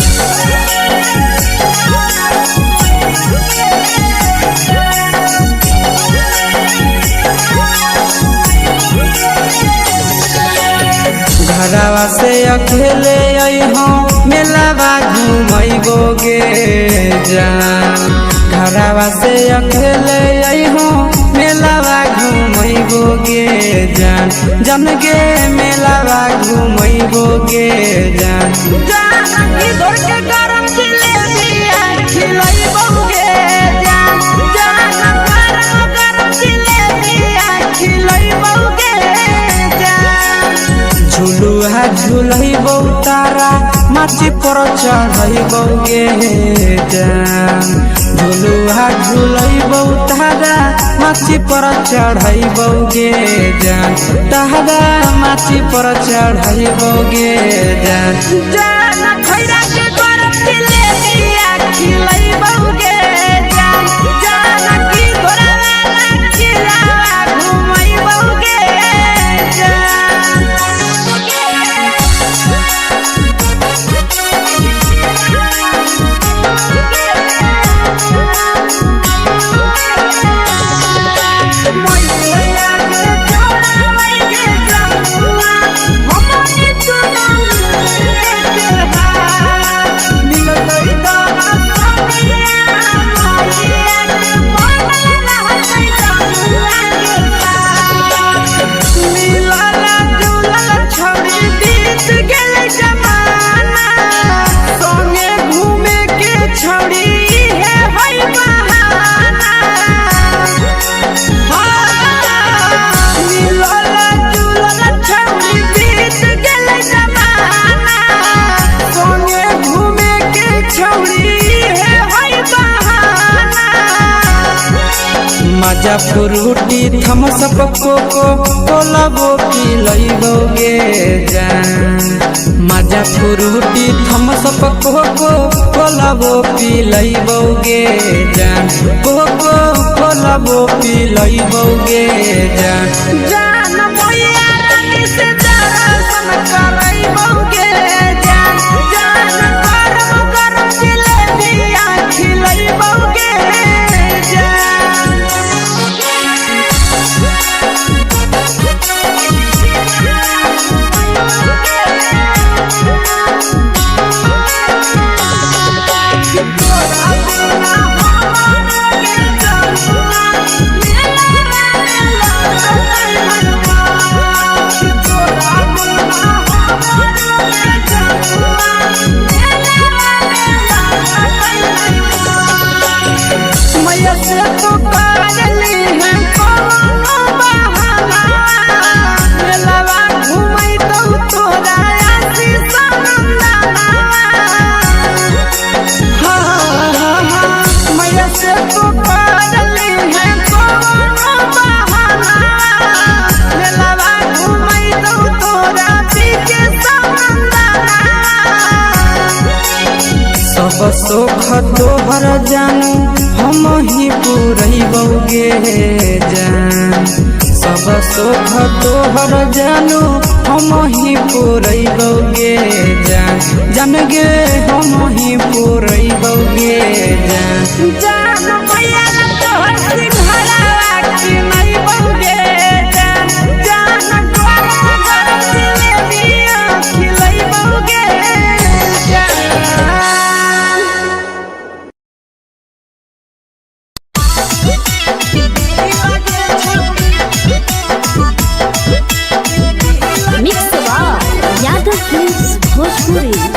घरवा से अकेले अइहो मेलावा घूमैबो गे जान घरवा से अकेले अइहो मेलावा घूमैबो गे जान जन गे मेलावा घूमैबो गे जान इधर के गरम जिलेबिया खिलैबो गे जान गरम जिलेबिया खिलैबो गे जान झुलुहा झुलैबो तारा माची पर चढ़ैबो गे जान झुलुहा झुलैबो तारा माची पर चढ़ैबो गे जान तारा माची पर चढ़ैबो गे जान खैरा के गरम जिलेबिया खिलैबो गे जान की घोड़ावाला खिलावा घुमैबो गे मजा फ्रूटी थमसप कोको कोलाबो पिलैबो गे जान मजा फ्रूटी थमसप कोको कोलाबो पिलैबो गे जान कोको कोलाबो पिलैबो गे जान जान मैया रानी से दर्शन करैबो गे जान गरम गरम जिलेबिया खिलैबो गे मैया से तो काजली है कोनो बहाना मेलावा घुमै तो तोरा आसी सनंदना मैया से तो काजली है कोनो बहाना मेलावा घुमै तो तोरा पीके सनंदना सब सुख तोहर जानू हम ही पुरैबो गे जान सब सुख तोहर जानू हम ही पुरैबो गे जान जन गे हम ही पुरैबो गे जान मैया तोहर सिंघरावा खिलैबो गे जान गरम गरम जिलेबिया खिलैबो गे mix by Yadav films Bhojpuri.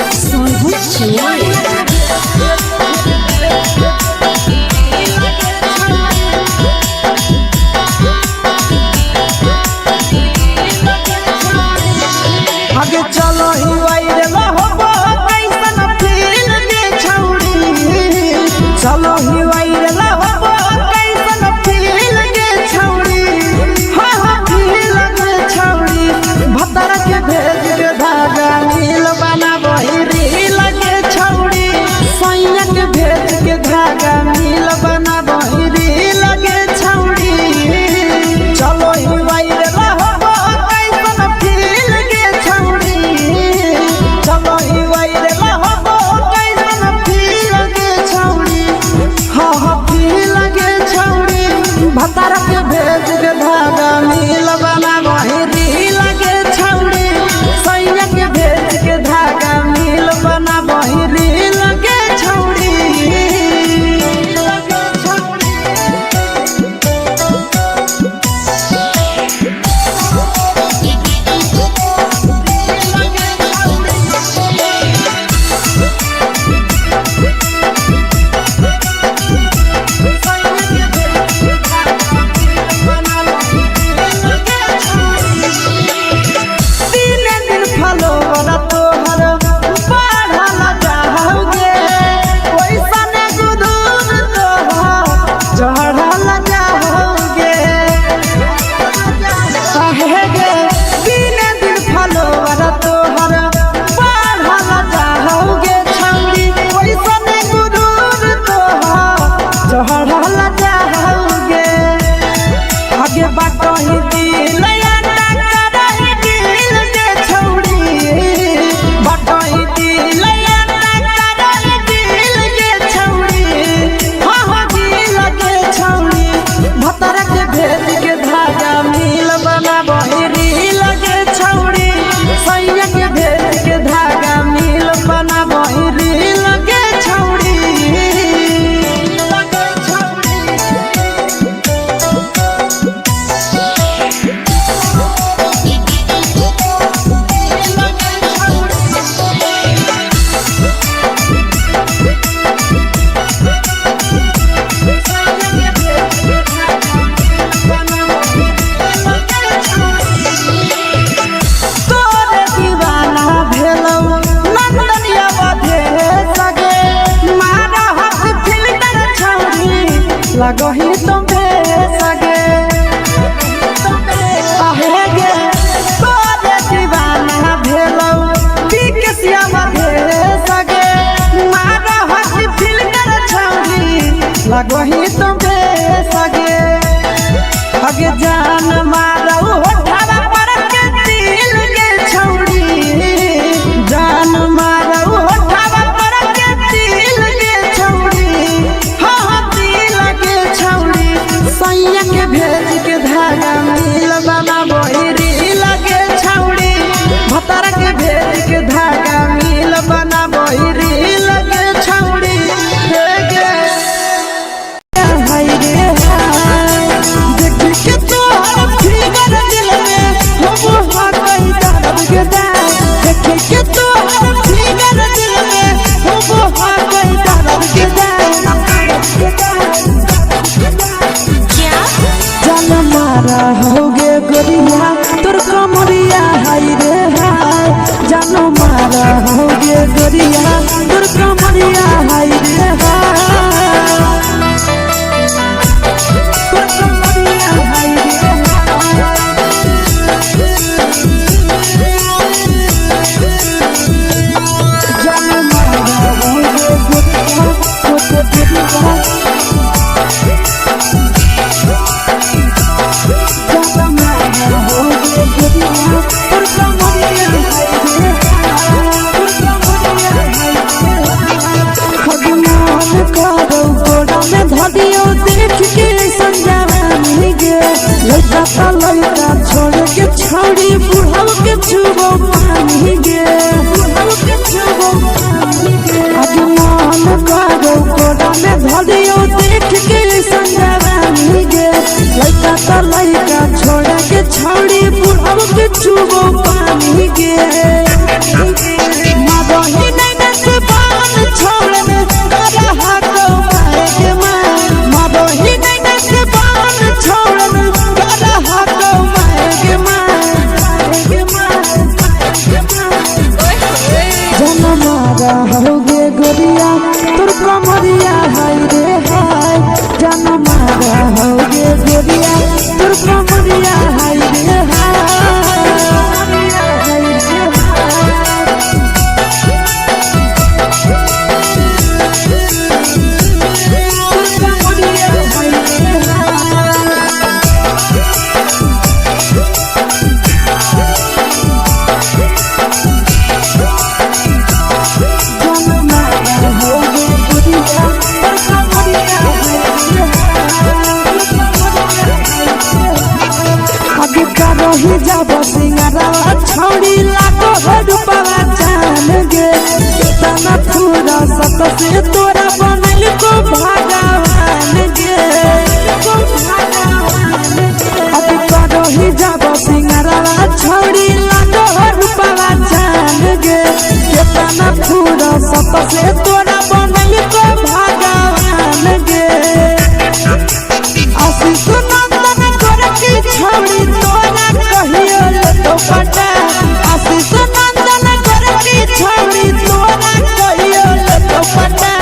के धागा मिल बना बहिरी लगे छौड़ी सैया के भेज के धागा मिल बना बहिरी लगे छौड़ी लगही तुम्हे सगे गे तोरे दीवाना भेलौ बिकसिया बधे सगे मारा हसी फिल्टर छौरी लगही तुम्हे सगे अगे जान मारौ होठवा पर के दिल के छौरी जान मारौ होठवा पर के दिल के छौरी सैया के भेज के धागा मिल बना बहिरी लगे छौड़ी भतारा के भेज के धागा मिल बना बहिरी लगे छौड़ी हाय रे हाय देख के तोहर फिगर दिल में हो कहीं दर्द के दाग देख के तोहर फिगर दिल में हो कहीं दर्द के दाग जान मारा होगे गोरिया तोर कमरिया हाय रे हाय जान मारा होगे गोरिया तोर कमरिया हाय रे हाय तोर कमरिया हाय रे जान मारा होगे गोरिया तोर कमरिया देख के संजानी गे लड़का छोड़ के छौड़ी बुढ़ाव के छुबो पानी गे आगे मन करो कोड़ा में धरियो देख के संजानी गे लड़का छोड़ के छौड़ी बुढ़ाव के छुबो पानी गे मादही नहीं से बान छोड़ में करा हाथों मारे के मादही नहीं से बान छोड़ में करा हाथों मारे के जन मारा होगे गोरिया तोर कमरिया हाय रे हाय जन मारा होगे गोरिया तोर कमरिया हाय रे हाय आगे का रही जब सिंगारा छौड़ी लागो रूपवा जान गे तना पूरा सत से तोरा बनल को भगवान गे आगे का रही जब सिंगारा छौड़ी लागो रूपवा जान गे तना पूरा सत से तोरा बनल को भगवान गे आशीष नंदन गोरखी छौड़ी तोरा कहियो तो पटा आशीष नंदन गोरखी छौड़ी तोरा कहियो तो पटा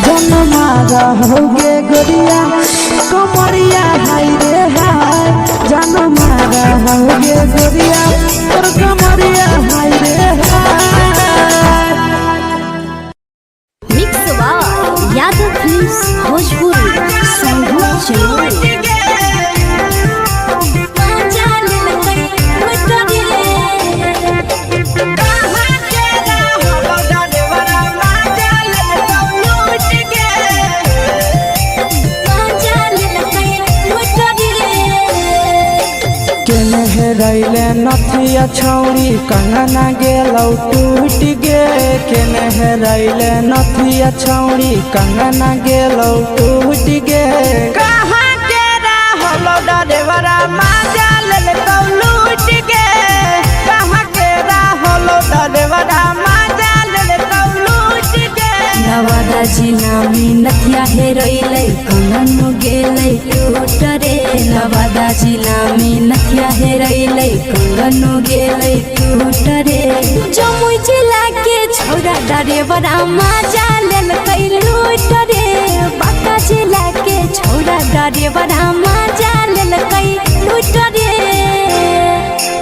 जनमा रहोगे गोरिया कमरिया हाय रे हाय जनमा रहोगे गोरिया तोर कमरिया हाय रे हाय। Mix by Yadav films Bhojpuri संगीत चैनल। रैले नथिया छौड़ी कंगना गेलौ टूट गे केने हेरैले नथिया छौड़ी कंगना गेलौ टूट गे कहाँ के रहलो डरेवरा माजा लेल कौ लूट गे कहाँ के रहलो डरेवरा माजा लेल कौ लूट गे नवादा जिला में नथिया हेरैले कंगन गेलै टूट रे नवादा जिला में नथिया हेरैले कंगन गेलै टूट रे जमुई जिला के छौरा डरेवरा माजा लेल कै लूट रे बांका जिला के छौरा डरेवरा माजा लेल कै लूट रे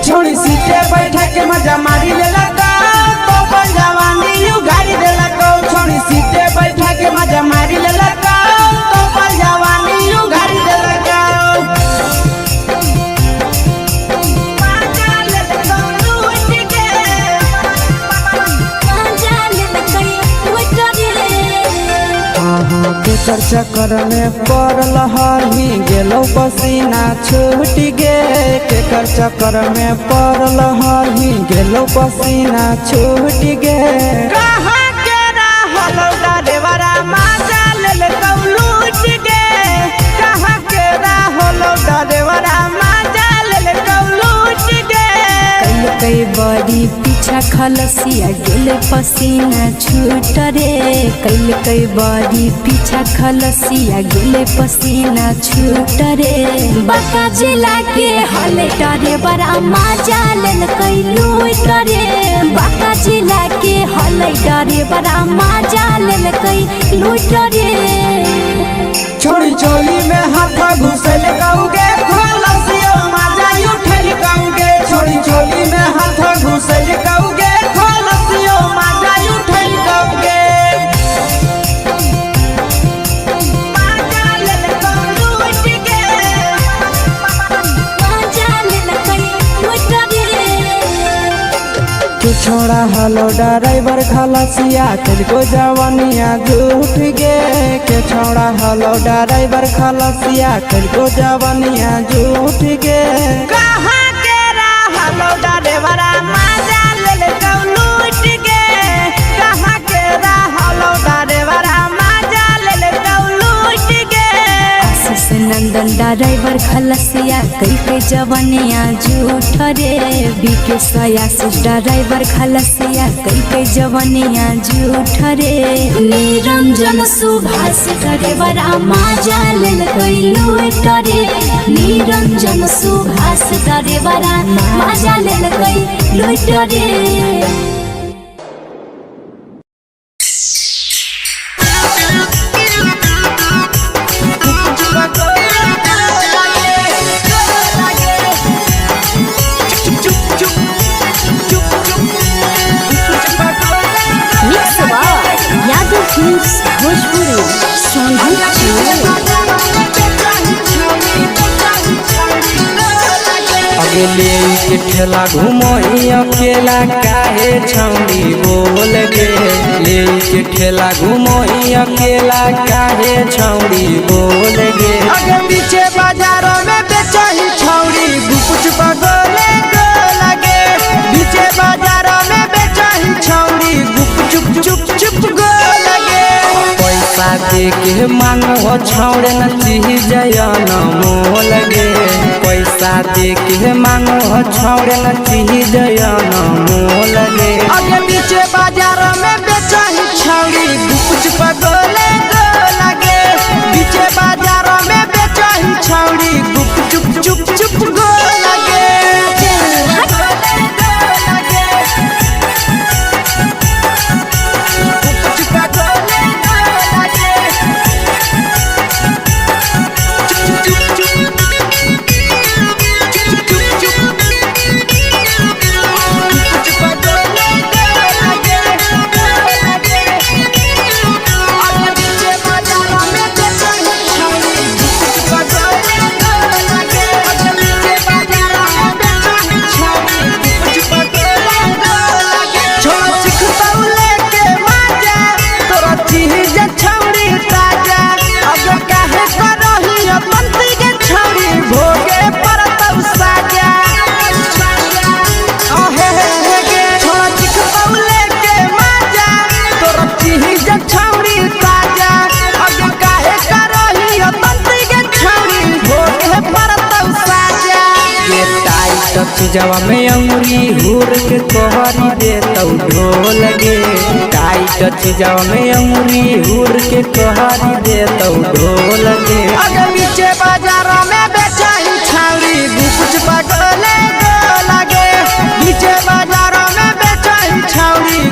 छोड़ी सीटे बैठा के मजा मारी लेला तो बन जवानी यू गाड़ी देला को छोड़ी सीटे बैठा के मजा मारी लेला तो बन जवानी यू गाड़ी देला को केकर चक्कर में पड़ल हरही गेलौ पसीना छूट गे केकर चक्कर में पड़ल हरही गेलौ पसीना छूट गे कहाँ के रहलो डरेवरा माजा लेल कौ लूट गे कहाँ के रहलो डरेवरा माजा लेल कौ लूट गे कई बड़ी पीछा खलसिया गेले पसीना छूट रे कई बड़ी पीछा खलसिया गेले पसीना छूट रे बांका जिला के हले डरे बड़ा माजा लेल कई लूट रे बांका जिला के हले डरे बड़ा माजा लेल कई लूट रे छोड़ी चोली में हाथ घुसल कौगे खलसियो माजा उठल कौगे छोड़ी चोली में हाथ घुसल कौगे खलसियो माजा उठल कौगे माजा लेल कौ लूट गे माजा लेल कई लूट रे तू छोड़ा हलो ड्राइवर खलसिया तेरे जवानिया झूठ गे के छोड़ा हलो ड्राइवर खलसिया तेरे जवानिया झूठ गे कहाँ के रहलो डरेवरा माजा लेल कौ लूट गे कहाँ के रहलो डरेवरा माजा लेल कौ लूट गे आशीष नंदन ड्राइवर खलसिया कई जवानिया झूठ रे बीके आशीष ड्राइवर खलसिया कई जवानिया झूठ रे निरंजन सुभाष ड्राइवरा माजा लेल कई लूट रे निरंजन सुभाष ड्राइवरा माजा लेल कई लूट रे mix by Yadav films Bhojpuri संगीत चैनल। अगले के ठेला घुमोई अकेला काहे छौड़ी बोल गे ले के ठेला घुमोई अकेला काहे छौड़ी बोल गे दे के मांगो छौड़े न चीजयन मोल गे पैसा दे के मांगो छौड़े न चीजयन मोल गे आगे पीछे बाजार में बेचही छौड़ी कुछ पगोले गो लगे पीछे बाजार में बेचही छौड़ी चुप चुप चुप गो लगे जवा में अंगुरी हुर के कोहरी दे तो ढोल गे टाइट जवा में अंगुरी हुर के कोहरी दे तो ढोल गे अगर पीछे बाजार में बेचही छौड़ी कुछ पगोले गो लगे पीछे बाजार में बेचही छौड़ी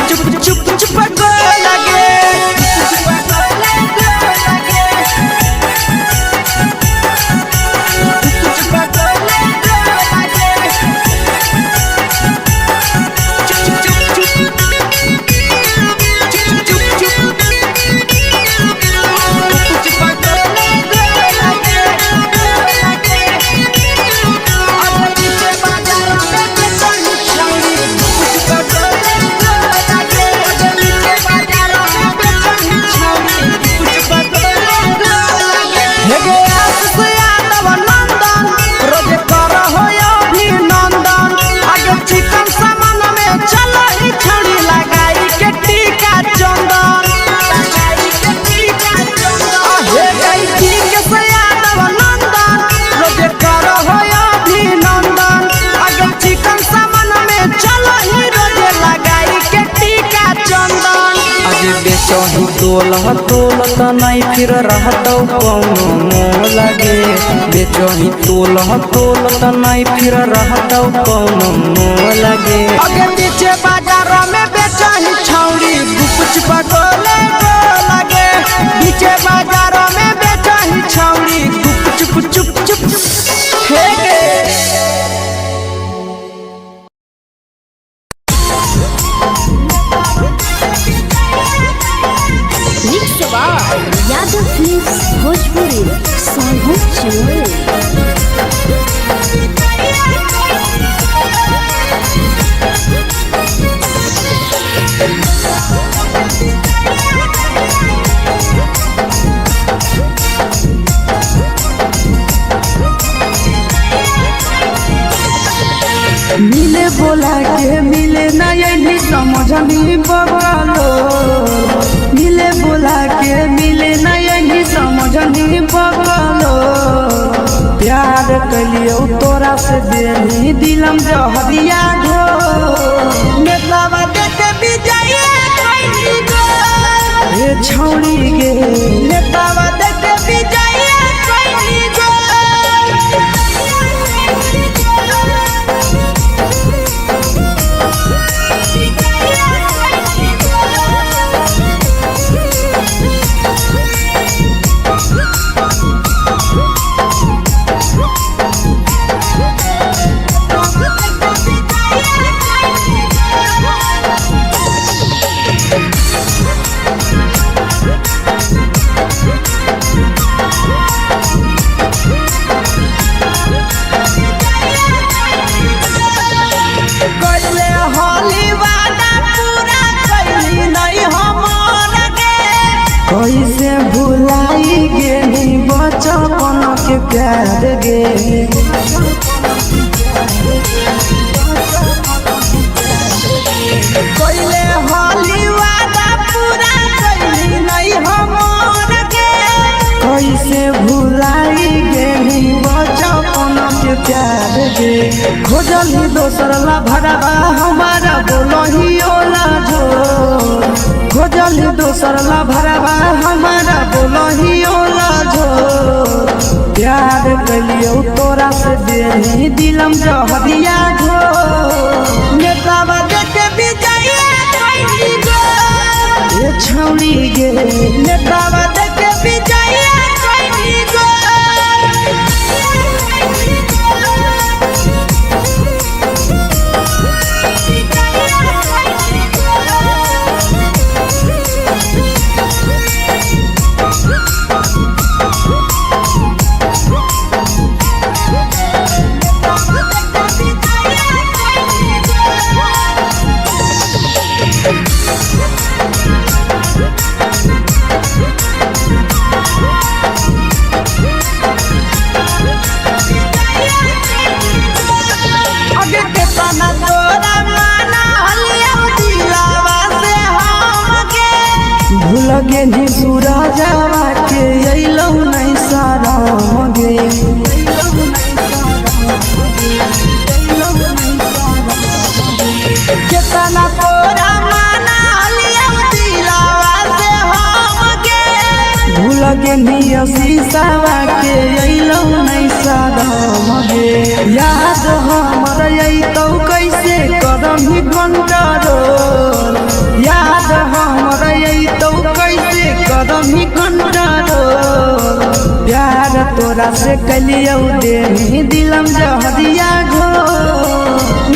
चुप चुप चुप गो लगे बेचही तोल त नहीं फिर रहतौ कौनो मोल गे बेचही तोल त नहीं फिर रहतौ कौनो मोल गे आगे पीछे बाजार में बेचही छौड़ी कुछ पगोले गो लगे पीछे बाजार में बेचही छौड़ी चुप चुप चुप हे गे यादव फिल्म्स भोजपुरी साहू चैनल मिले बोला के मिले नहीं समझनी बगलो मिले बोला के मिले नहीं समझनी बगलो प्यार कलियो तोरा से देनी दिलम जहरिया घो नेतावा देते विजय कोई गो हे छौड़ी गे नेतावा देते विजय कोई गो कैसे भुलाई गेली बचपन के प्यार गे कैले हली वादा पूरा कैली नहीं हमर खोजली दोसर ला भरवा हमारा बोलही ओला जो खोजली दोसर ला भरवा हमारा बोलही ओला जो प्यार कलियो तोरा से देनी दिलम जहरिया झो नेतावा देखे विजया कैली गो ये छौड़ी गे नेतावा देखे विजया कैली गो लगे नी सूरजवा के अइलौ नहीं सारा गे केतना तोरा माना लिया दिलावा से हम गे भूल गे नी शीशावा के अइलौ नहीं सारा गे याद हमर अइतौ कैसे करम ही कंट्रोल याद हमर अइतौ कैसे करम ही कंट्रोल प्यार तोरा से कलियौ देनी दिलम जहरिया घो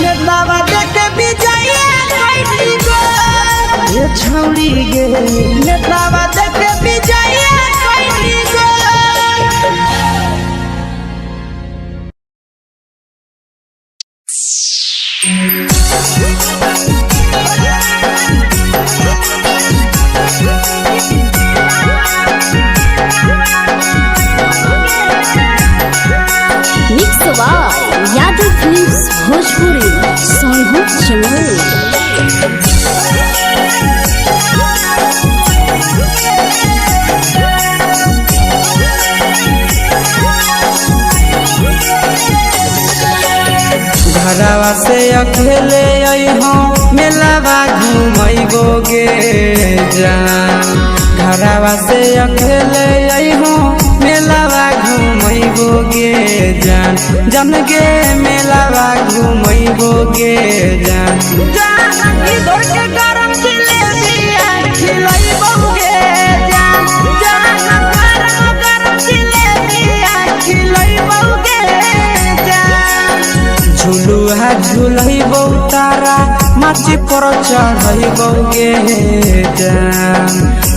नेतावा देखे विजया कैली गो ये छौड़ी गे नेतावा देखे विजया कैली गो यादव फिल्म्स भोजपुरी सोनभद्र चैनल घरवा से अकेले अइहो मेलावा घूमैबो गे जान घरवा से अकेले अइहो मेलावा घूमैबो गे जान जन गे मेलावा घूमैबो गे जान जान इधर के गरम जिलेबिया खिलैबो गे जान जान गरम जिलेबिया खिलैबो गे जान झुलुहा झुलैबो तारा माची पर चढ़ैबो गे जान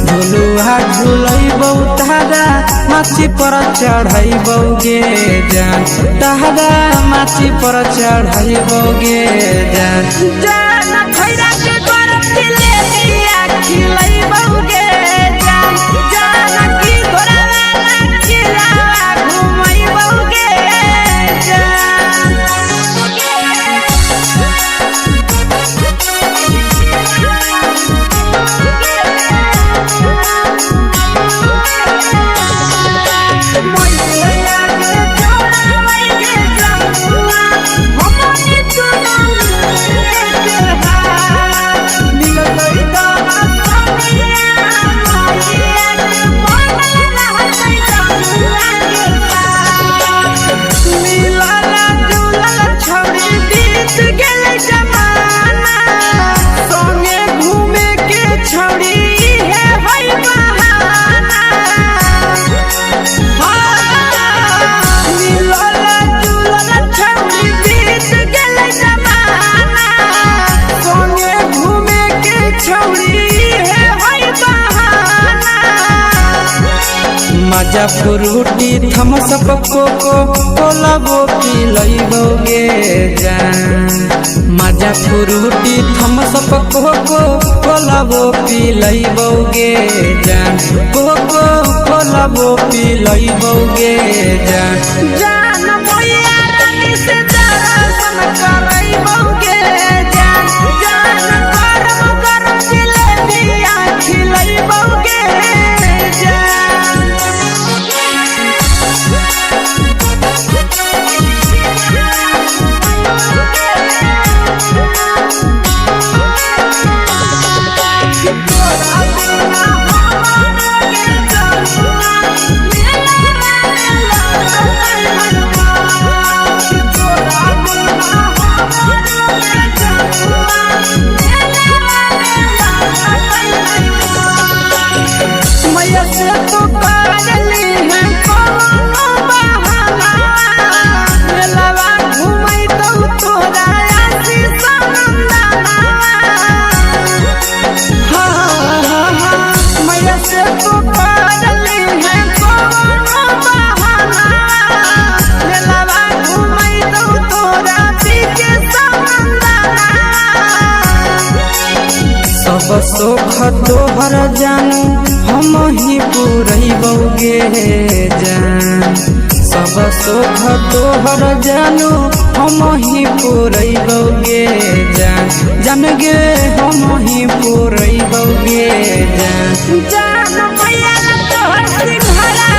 झुलुहा झुलैबो तारा माची पर चढ़ैबो गे जान तारा माची पर चढ़ैबो गे जान जान खैरा के गरम जिलेबिया खिलैबो गे जान जान की घोड़ावाला खिलावा घुमैबो गे मजा फ्रूटी थम्स अप कोको कोला वो पिलैबो गे जान मजा फ्रूटी थम्स अप कोको कोला वो पिलैबो गे जान कोको कोला वो पिलैबो गे जान जान मोया रानी से दर्शन करैबो गे जान जान गरम गरम जिलेबिया खिलैबो गे जान तोहर जानू हम ही पूरैबौगे जान सब सुख तोहर जानू हम ही पूरैबौगे जान जान गे हम ही पूरैबौगे जान जान मैया तोहर सिंघारा